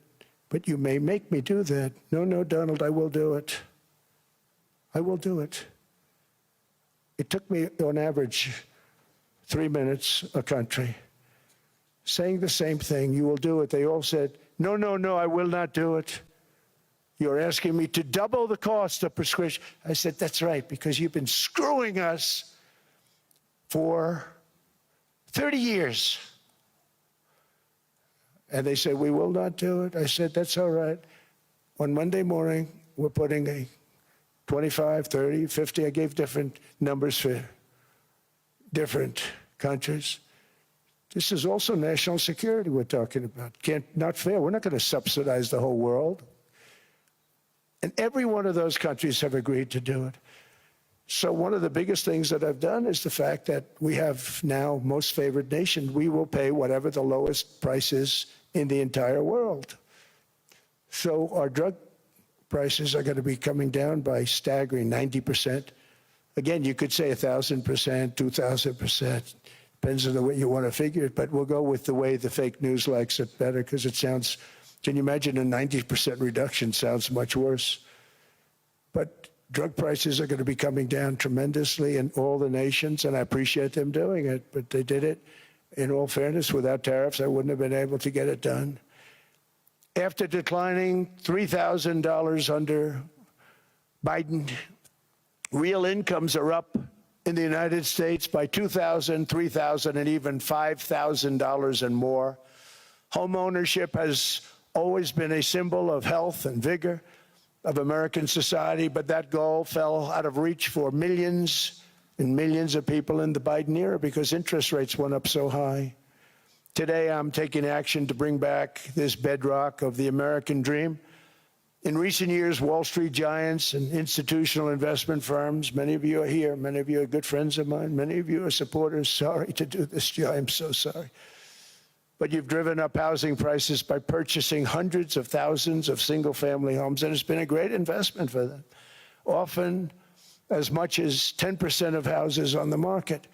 but you may make me do that. No, no, Donald, I will do it. I will do it. It took me, on average, 3 minutes a country, saying the same thing. You will do it. They all said, no, no, no, I will not do it. You're asking me to double the cost of prescription. I said, that's right, because you've been screwing us for 30 years. And they said, we will not do it. I said, that's all right. On Monday morning, we're putting a 25, 30, 50. I gave different numbers for different countries. This is also national security we're talking about. Not fair. We're not going to subsidize the whole world. And every one of those countries have agreed to do it. So one of the biggest things that I've done is the fact that we have now most favored nation. We will pay whatever the lowest price is in the entire world. So our drug prices are going to be coming down by staggering 90%. Again, you could say 1,000%, 2,000%. Depends on the way you want to figure it, but we'll go with the way the fake news likes it better because it sounds, can you imagine a 90% reduction sounds much worse. But drug prices are going to be coming down tremendously in all the nations, and I appreciate them doing it, but they did it. In all fairness, without tariffs, I wouldn't have been able to get it done. After declining $3,000 under Biden, real incomes are up in the United States by $2,000, $3,000, and even $5,000 and more. Home ownership has always been a symbol of health and vigor of American society, but that goal fell out of reach for millions and millions of people in the Biden era because interest rates went up so high. Today, I'm taking action to bring back this bedrock of the American dream. In recent years, Wall Street giants and institutional investment firms, many of you are here, many of you are good friends of mine, many of you are supporters. Sorry to do this to you, I'm so sorry. But you've driven up housing prices by purchasing hundreds of thousands of single-family homes, and it's been a great investment for them. Often as much as 10% of houses on the market.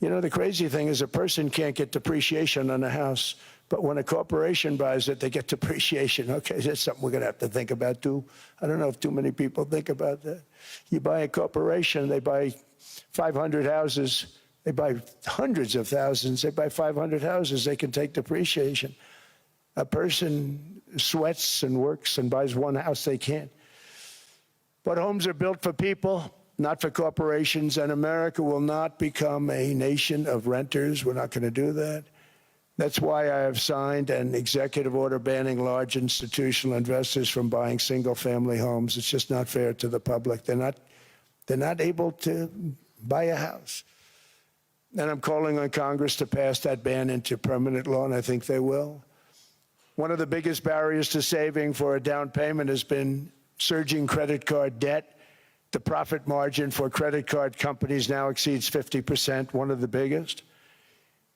You know, the crazy thing is a person can't get depreciation on a house, but when a corporation buys it, they get depreciation. Okay, that's something we're going to have to think about, too. I don't know if too many people think about that. You buy a corporation, they buy 500 houses, they buy hundreds of thousands, they buy 500 houses, they can take depreciation. A person sweats and works and buys one house they can. But homes are built for people, not for corporations, and America will not become a nation of renters. We're not going to do that. That's why I have signed an executive order banning large institutional investors from buying single-family homes. It's just not fair to the public. They're not able to buy a house. And I'm calling on Congress to pass that ban into permanent law, and I think they will. One of the biggest barriers to saving for a down payment has been surging credit card debt. The profit margin for credit card companies now exceeds 50%, one of the biggest.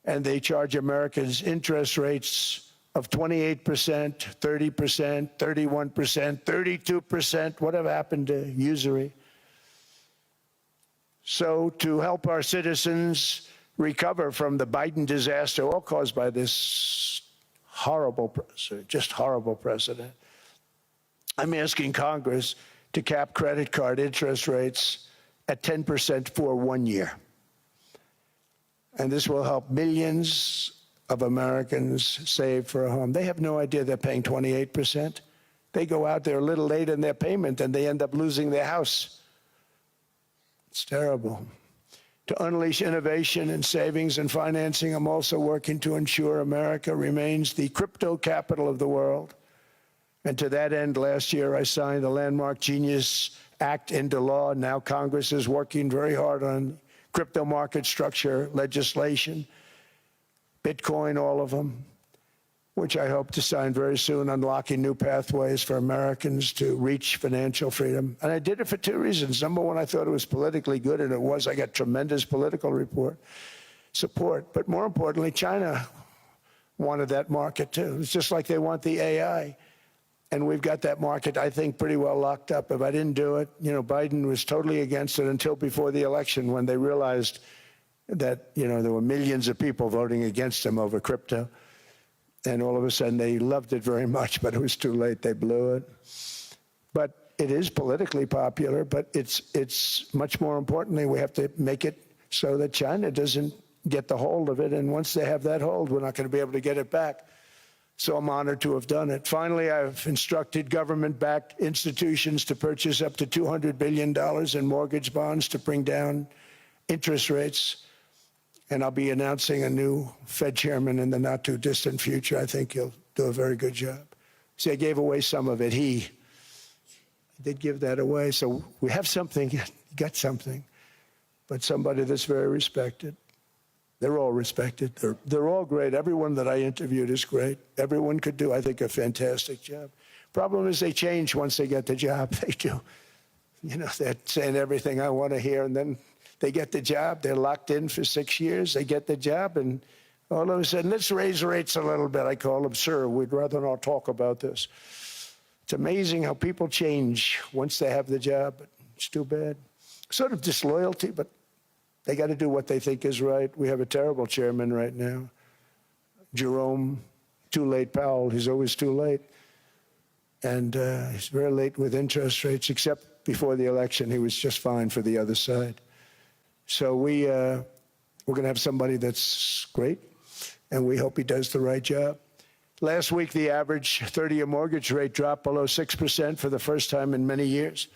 And they charge Americans interest rates of 28%, 30%, 31%, 32%. Whatever happened to usury? So to help our citizens recover from the Biden disaster, all caused by this horrible precedent, I'm asking Congress to cap credit card interest rates at 10% for 1 year. And this will help millions of Americans save for a home. They have no idea they're paying 28%. They go out there a little late in their payment and they end up losing their house. It's terrible. To unleash innovation in savings and financing, I'm also working to ensure America remains the crypto capital of the world. And to that end, last year I signed the landmark Genius Act into law. Now Congress is working very hard on crypto market structure legislation, Bitcoin, all of them, which I hope to sign very soon, unlocking new pathways for Americans to reach financial freedom. And I did it for two reasons. Number one, I thought it was politically good, and it was. I got tremendous political support. But more importantly, China wanted that market too. It's just like they want the AI. And we've got that market, I think, pretty well locked up. If I didn't do it, Biden was totally against it until before the election when they realized that, there were millions of people voting against him over crypto. And all of a sudden, they loved it very much, but it was too late. They blew it. But it is politically popular, but it's much more importantly, we have to make it so that China doesn't get the hold of it. And once they have that hold, we're not going to be able to get it back. So I'm honored to have done it. Finally, I've instructed government-backed institutions to purchase up to $200 billion in mortgage bonds to bring down interest rates. And I'll be announcing a new Fed chairman in the not-too-distant future. I think he'll do a very good job. See, I gave away some of it. I did give that away. So we have something, got something, but somebody that's very respected. They're all respected. They're all great. Everyone that I interviewed is great. Everyone could do, I think, a fantastic job. Problem is they change once they get the job. They do. They're saying everything I want to hear, and then they get the job. They're locked in for 6 years. They get the job, and all of a sudden, let's raise rates a little bit. I call them, sir, we'd rather not talk about this. It's amazing how people change once they have the job, but it's too bad. Sort of disloyalty, but they got to do what they think is right. We have a terrible chairman right now, Jerome Too Late Powell. He's always too late. And he's very late with interest rates, except before the election, he was just fine for the other side. So we're going to have somebody that's great, and we hope he does the right job. Last week, the average 30-year mortgage rate dropped below 6% for the first time in many years.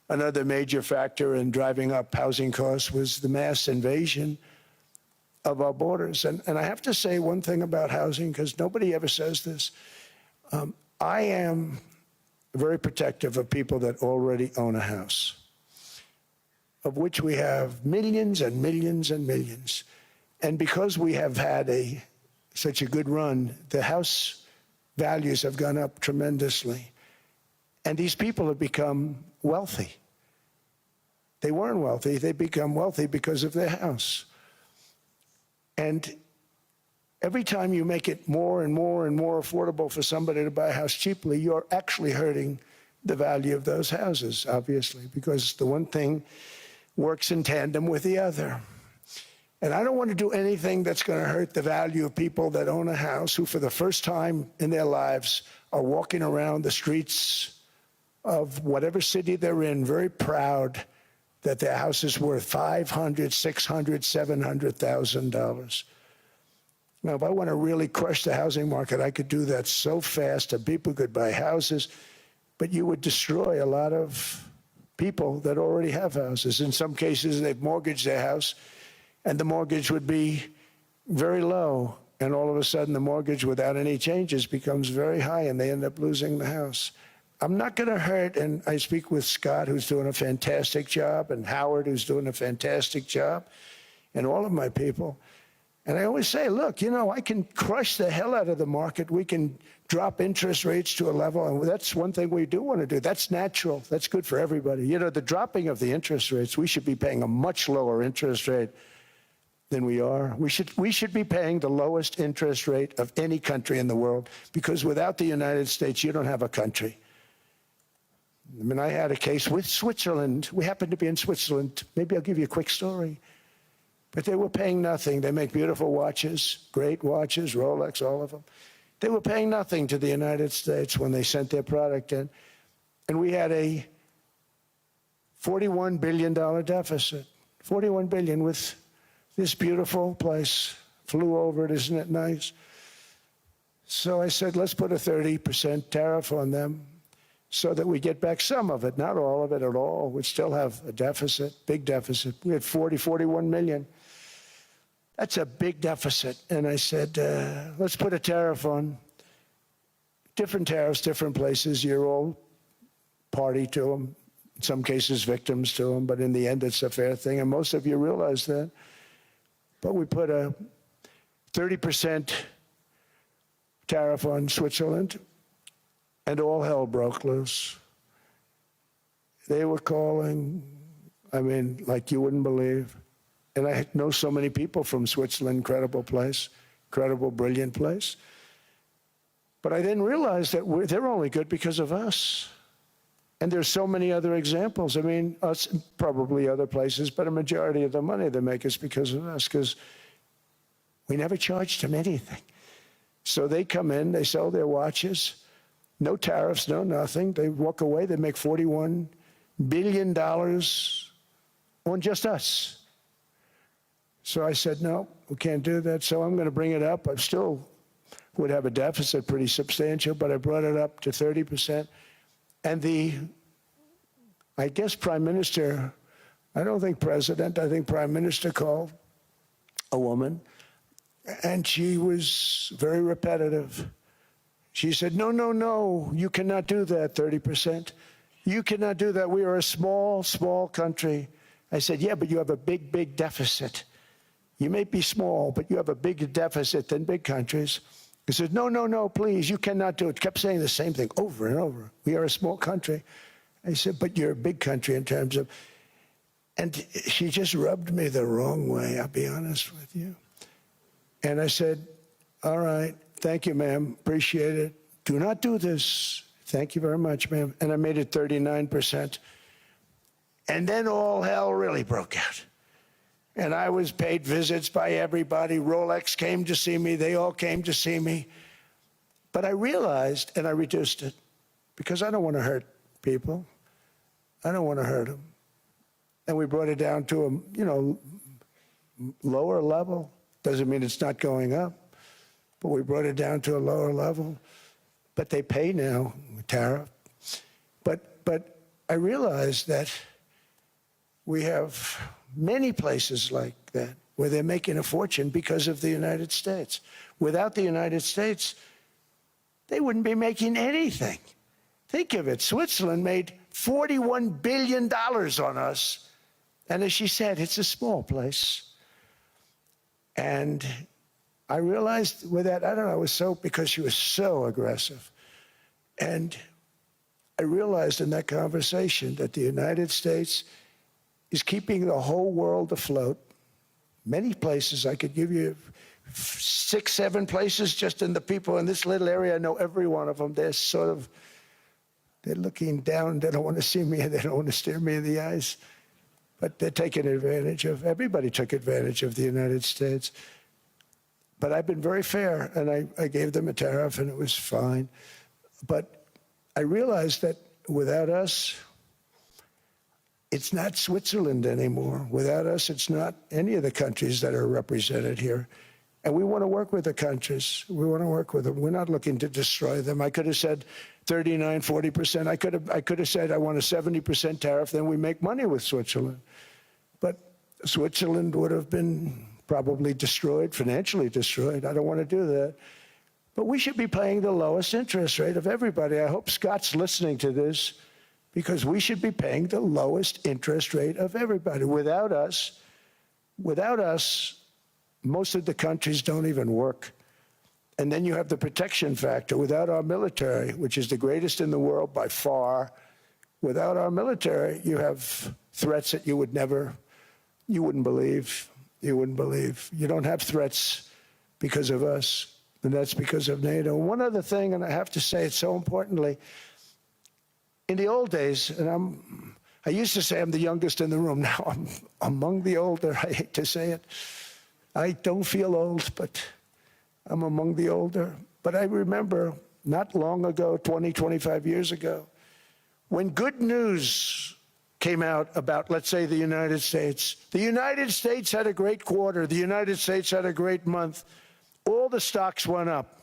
Another major factor in driving up housing costs was the mass invasion of our borders. And I have to say one thing about housing, because nobody ever says this. I am very protective of people that already own a house, of which we have millions and millions and millions. And because we have had such a good run, the house values have gone up tremendously. And these people have become wealthy. They weren't wealthy. They become wealthy because of their house. And every time you make it more and more and more affordable for somebody to buy a house cheaply, you're actually hurting the value of those houses, obviously, because the one thing works in tandem with the other. And I don't want to do anything that's going to hurt the value of people that own a house who, for the first time in their lives, are walking around the streets of whatever city they're in, very proud that their house is worth $500,000, $600,000, $700,000. Now, if I want to really crush the housing market, I could do that so fast and people could buy houses, but you would destroy a lot of people that already have houses. In some cases, they've mortgaged their house, and the mortgage would be very low, and all of a sudden the mortgage without any changes becomes very high, and they end up losing the house. I'm not going to hurt, and I speak with Scott, who's doing a fantastic job, and Howard, who's doing a fantastic job, and all of my people. And I always say, look, you know, I can crush the hell out of the market. We can drop interest rates to a level, and that's one thing we do want to do. That's natural. That's good for everybody. You know, the dropping of the interest rates, we should be paying a much lower interest rate than we are. We should be paying the lowest interest rate of any country in the world, because without the United States, you don't have a country. I mean, I had a case with Switzerland. We happened to be in Switzerland. Maybe I'll give you a quick story. But they were paying nothing. They make beautiful watches, great watches, Rolex, all of them. They were paying nothing to the United States when they sent their product in. And we had a $41 billion deficit. $41 billion with this beautiful place. Flew over it, isn't it nice? So I said, let's put a 30% tariff on them so that we get back some of it, not all of it at all. We'd still have a deficit, big deficit. We had 41 million. That's a big deficit. And I said, let's put a tariff on. Different tariffs, different places. You're all party to them. In some cases, victims to them. But in the end, it's a fair thing. And most of you realize that. But we put a 30% tariff on Switzerland, and all hell broke loose. They were calling, I mean, like you wouldn't believe. And I know so many people from Switzerland, incredible place, incredible, brilliant place. But I then realized that they're only good because of us. And there's so many other examples. I mean, us, probably other places, but a majority of the money they make is because of us, because we never charged them anything. So they come in, they sell their watches, no tariffs, no nothing. They walk away, they make $41 billion on just us. So I said, no, we can't do that. So I'm going to bring it up. I still would have a deficit pretty substantial, but I brought it up to 30%. And I guess Prime Minister, I don't think President, I think Prime Minister called a woman, and she was very repetitive. She said, no, no, no, you cannot do that, 30%. You cannot do that. We are a small, small country. I said, yeah, but you have a big, big deficit. You may be small, but you have a bigger deficit than big countries. He said, no, no, no, please, you cannot do it. Kept saying the same thing over and over. We are a small country. I said, but you're a big country in terms of... And she just rubbed me the wrong way, I'll be honest with you. And I said, all right, thank you, ma'am, appreciate it. Do not do this. Thank you very much, ma'am. And I made it 39%. And then all hell really broke out. And I was paid visits by everybody. Rolex came to see me. They all came to see me. But I realized, and I reduced it, because I don't want to hurt people. I don't want to hurt them. And we brought it down to a, lower level. Doesn't mean it's not going up, but we brought it down to a lower level. But they pay now, tariff. But I realized that we have many places like that where they're making a fortune because of the United States. Without the United States, they wouldn't be making anything. Think of it. Switzerland made $41 billion on us. And as she said, it's a small place. And I realized with that, I don't know, it was so, because she was so aggressive. And I realized in that conversation that the United States is keeping the whole world afloat. Many places, I could give you 6, 7 places just in the people in this little area. I know every one of them. They're looking down. They don't want to see me, and they don't want to stare me in the eyes. But they're taking advantage of, everybody took advantage of the United States. But I've been very fair, and I gave them a tariff, and it was fine. But I realized that without us, it's not Switzerland anymore. Without us, it's not any of the countries that are represented here. And we want to work with the countries. We want to work with them. We're not looking to destroy them. I could have said 39, 40%. I could have said I want a 70% tariff, then we make money with Switzerland. But Switzerland would have been probably destroyed, financially destroyed. I don't want to do that. But we should be paying the lowest interest rate of everybody. I hope Scott's listening to this, because we should be paying the lowest interest rate of everybody. Without us, most of the countries don't even work. And then you have the protection factor. Without our military, which is the greatest in the world by far, without our military, you have threats that you wouldn't believe. You wouldn't believe. You don't have threats because of us, and that's because of NATO. One other thing, and I have to say it so importantly, in the old days, and I used to say I'm the youngest in the room. Now I'm among the older. I hate to say it. I don't feel old, but I'm among the older. But I remember not long ago, 20, 25 years ago, when good news came out about, let's say, the United States. The United States had a great quarter. The United States had a great month. All the stocks went up.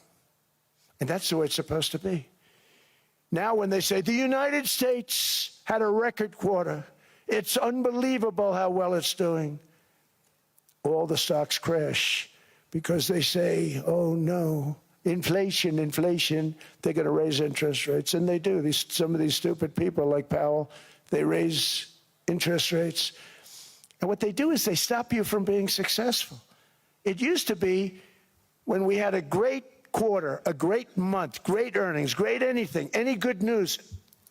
And that's the way it's supposed to be. Now when they say the United States had a record quarter, it's unbelievable how well it's doing, all the stocks crash because they say, oh no, inflation, they're going to raise interest rates. And they do. Some of these stupid people like Powell, they raise interest rates. And what they do is they stop you from being successful. It used to be when we had a great quarter, a great month, great earnings, great anything, any good news,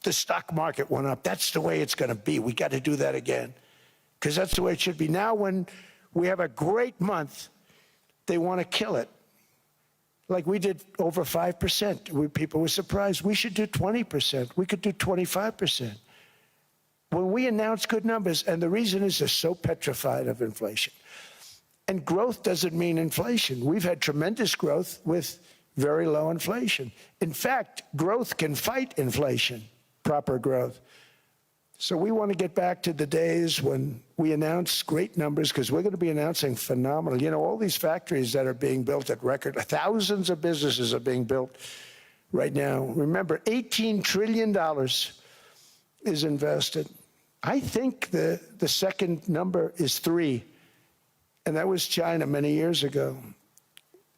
the stock market went up. That's the way it's going to be. We got to do that again, because that's the way it should be. Now when we have a great month, they want to kill it. Like we did over 5%. People were surprised. We should do 20%. We could do 25%. When we announce good numbers, and the reason is they're so petrified of inflation. And growth doesn't mean inflation. We've had tremendous growth with very low inflation. In fact, growth can fight inflation, proper growth. So we want to get back to the days when we announce great numbers, because we're going to be announcing phenomenal. You know, all these factories that are being built at record, thousands of businesses are being built right now. Remember, $18 trillion is invested. I think the second number is 3. And that was China many years ago.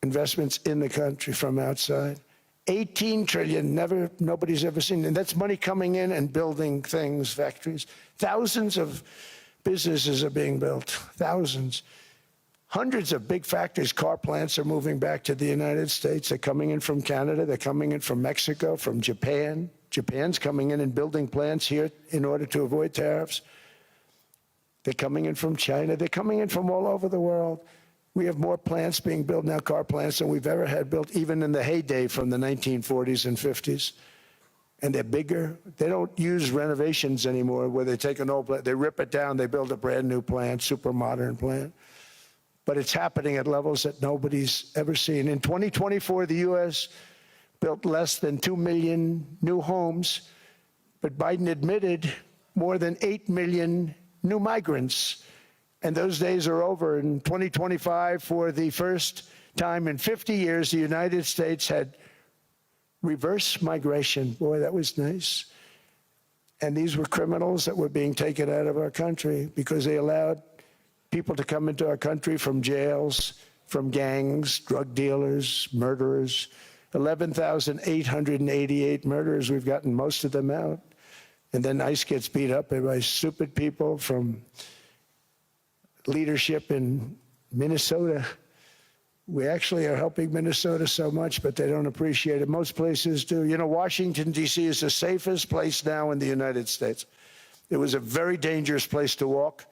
Investments in the country from outside. 18 trillion, nobody's ever seen. And that's money coming in and building things, factories. Thousands of businesses are being built, thousands. Hundreds of big factories, car plants are moving back to the United States. They're coming in from Canada, they're coming in from Mexico, from Japan. Japan's coming in and building plants here in order to avoid tariffs. They're coming in from China. They're coming in from all over the world. We have more plants being built now, car plants, than we've ever had built, even in the heyday from the 1940s and 50s. And they're bigger. They don't use renovations anymore where they take an old plant, they rip it down, they build a brand new plant, super modern plant. But it's happening at levels that nobody's ever seen. In 2024, the U.S. built less than 2 million new homes, but Biden admitted more than 8 million new migrants. And those days are over. In 2025, for the first time in 50 years, the United States had reverse migration. Boy, that was nice. And these were criminals that were being taken out of our country because they allowed people to come into our country from jails, from gangs, drug dealers, murderers. 11,888 murderers. We've gotten most of them out. And then ICE gets beat up by stupid people from leadership in Minnesota. We actually are helping Minnesota so much, but they don't appreciate it. Most places do. You know, Washington, D.C. is the safest place now in the United States. It was a very dangerous place to walk,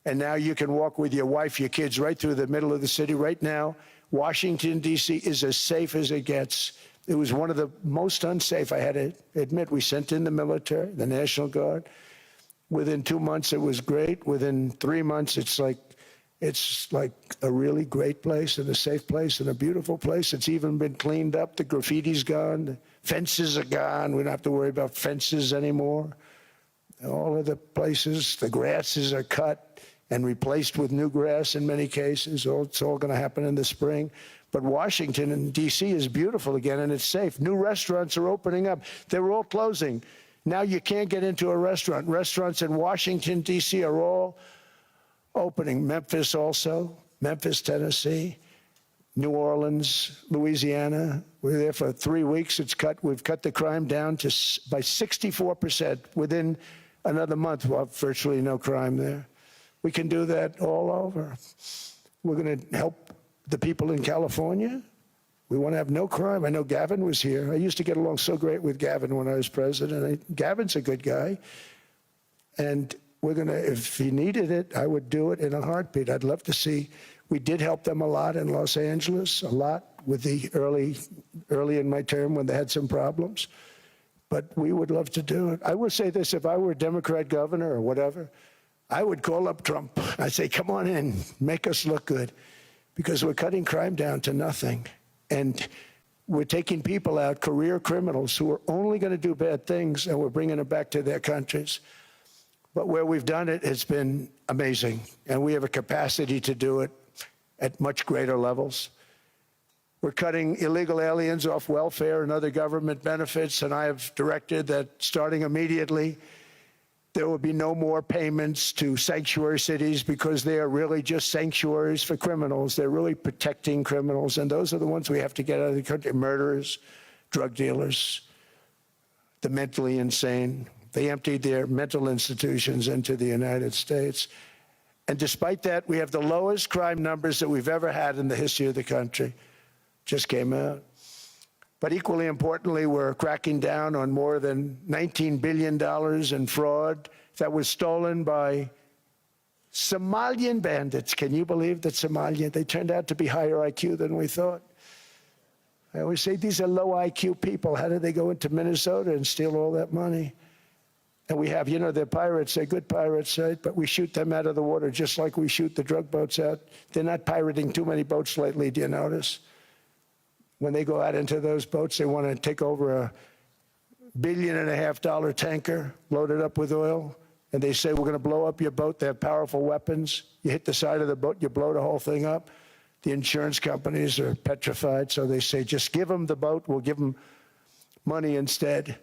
and now you can walk with your wife, your kids, right through the middle of the city. Right now, Washington, D.C. is as safe as it gets. It was one of the most unsafe. I had to admit, we sent in the military, the National Guard. Within 2 months, it was great. Within 3 months, it's like a really great place and a safe place and a beautiful place. It's even been cleaned up. The graffiti's gone. The fences are gone. We don't have to worry about fences anymore. All of the places, the grasses are cut. and replaced with new grass in many cases. It's all going to happen in the spring. But Washington and D.C. is beautiful again, and it's safe. New restaurants are opening up. They were all closing. Now you can't get into a restaurant. Restaurants in Washington, D.C. are all opening. Memphis also, Memphis, Tennessee, New Orleans, Louisiana. We're there for 3 weeks. We've cut the crime down by 64%. Within another month, we'll have virtually no crime there. We can do that all over. We're going to help the people in California. We want to have no crime. I know Gavin was here. I used to get along so great with Gavin when I was president. Gavin's a good guy. And we're going to, if he needed it, I would do it in a heartbeat. I'd love to see. We did help them a lot in Los Angeles, a lot with the early in my term when they had some problems. But we would love to do it. I will say this, if I were a Democrat governor or whatever, I would call up Trump. I'd say, come on in, make us look good. Because we're cutting crime down to nothing. And we're taking people out, career criminals who are only going to do bad things, and we're bringing them back to their countries. But where we've done it, it's been amazing. And we have a capacity to do it at much greater levels. We're cutting illegal aliens off welfare and other government benefits, and I have directed that starting immediately, there will be no more payments to sanctuary cities because they are really just sanctuaries for criminals. They're really protecting criminals, and those are the ones we have to get out of the country. Murderers, drug dealers, the mentally insane. They emptied their mental institutions into the United States. And despite that, we have the lowest crime numbers that we've ever had in the history of the country. Just came out. But equally importantly, we're cracking down on more than $19 billion in fraud that was stolen by Somalian bandits. Can you believe that Somalia? They turned out to be higher IQ than we thought. I always say these are low IQ people. How did they go into Minnesota and steal all that money? And we have, they're pirates. They're good pirates, right? But we shoot them out of the water just like we shoot the drug boats out. They're not pirating too many boats lately, do you notice? When they go out into those boats, they want to take over $1.5 billion tanker loaded up with oil, and they say, we're going to blow up your boat. They have powerful weapons. You hit the side of the boat, you blow the whole thing up. The insurance companies are petrified, so they say, just give them the boat. We'll give them money instead.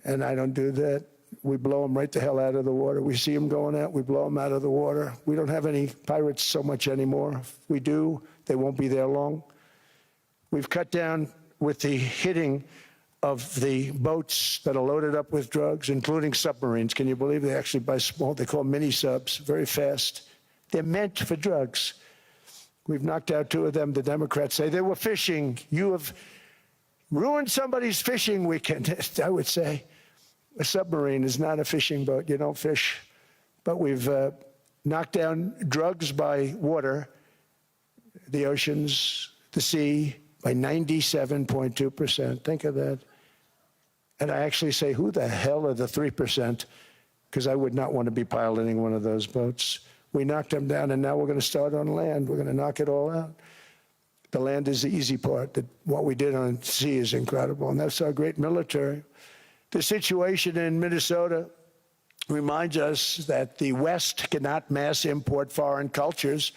And I don't do that. We blow them right the hell out of the water. We see them going out, we blow them out of the water. We don't have any pirates so much anymore. If we do, they won't be there long. We've cut down with the hitting of the boats that are loaded up with drugs, including submarines. Can you believe they actually buy small, they call them mini subs, very fast. They're meant for drugs. We've knocked out 2 of them. The Democrats say they were fishing. You have ruined somebody's fishing weekend, I would say. A submarine is not a fishing boat. You don't fish. But we've knocked down drugs by water, the oceans, the sea, by 97.2%. Think of that. And I actually say, who the hell are the 3%? Because I would not want to be piloting one of those boats. We knocked them down, and now we're going to start on land. We're going to knock it all out. The land is the easy part. What we did on sea is incredible, and that's our great military. The situation in Minnesota reminds us that the West cannot mass import foreign cultures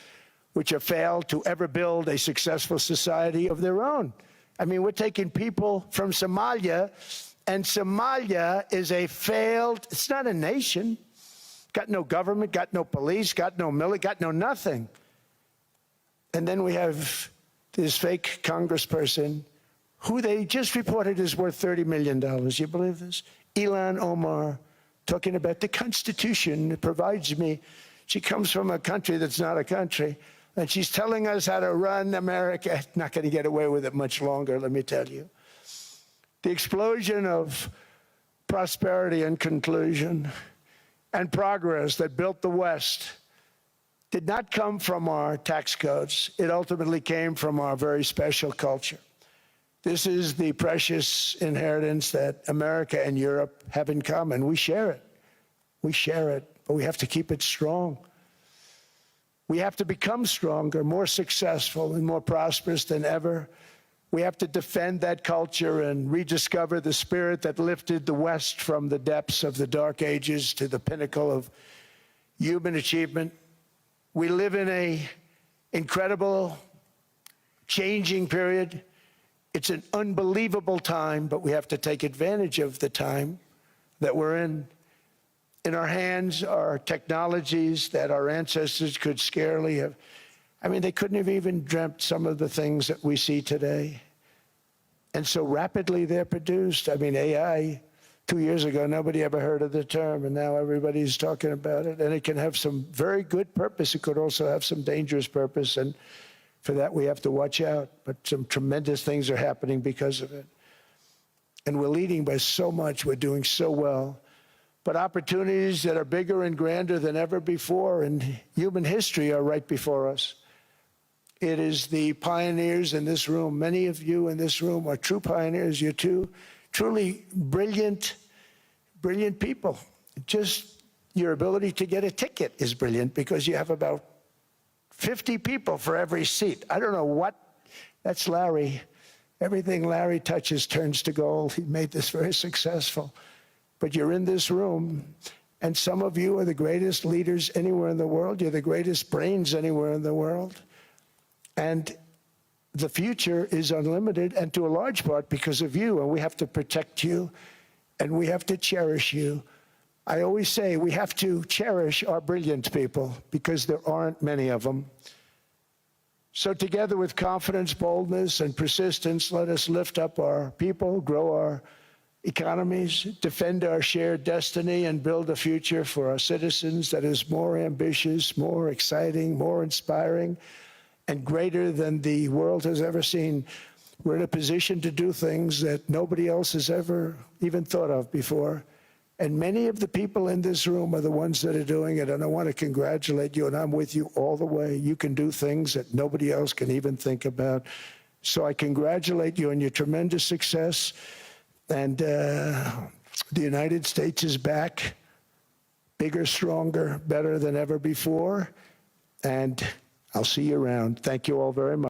which have failed to ever build a successful society of their own. I mean, we're taking people from Somalia, and Somalia is a failed, it's not a nation. Got no government, got no police, got no military, got no nothing. And then we have this fake congressperson who they just reported is worth $30 million. You believe this? Ilhan Omar, talking about the Constitution provides me. She comes from a country that's not a country, and she's telling us how to run America. Not going to get away with it much longer, let me tell you. The explosion of prosperity and conclusion and progress that built the West did not come from our tax codes. It ultimately came from our very special culture. This is the precious inheritance that America and Europe have in common. We share it. We share it, but we have to keep it strong. We have to become stronger, more successful, and more prosperous than ever. We have to defend that culture and rediscover the spirit that lifted the West from the depths of the Dark Ages to the pinnacle of human achievement. We live in an incredible, changing period. It's an unbelievable time, but we have to take advantage of the time that we're in. In our hands are technologies that our ancestors could scarcely have. I mean, they couldn't have even dreamt some of the things that we see today. And so rapidly they're produced. I mean, AI, 2 years ago, nobody ever heard of the term, and now everybody's talking about it. And it can have some very good purpose. It could also have some dangerous purpose, and for that we have to watch out. But some tremendous things are happening because of it. And we're leading by so much. We're doing so well. But opportunities that are bigger and grander than ever before in human history are right before us. It is the pioneers in this room. Many of you in this room are true pioneers. You're truly brilliant people. Just your ability to get a ticket is brilliant because you have about 50 people for every seat. I don't know what, that's Larry. Everything Larry touches turns to gold. He made this very successful. But you're in this room, and some of you are the greatest leaders anywhere in the world. You're the greatest brains anywhere in the world. And the future is unlimited, and to a large part because of you, and we have to protect you, and we have to cherish you. I always say we have to cherish our brilliant people because there aren't many of them. So together with confidence, boldness, and persistence, let us lift up our people, grow our economies, defend our shared destiny, and build a future for our citizens that is more ambitious, more exciting, more inspiring, and greater than the world has ever seen. We're in a position to do things that nobody else has ever even thought of before. And many of the people in this room are the ones that are doing it, and I want to congratulate you, and I'm with you all the way. You can do things that nobody else can even think about. So I congratulate you on your tremendous success. And the United States is back, bigger, stronger, better than ever before. And I'll see you around. Thank you all very much.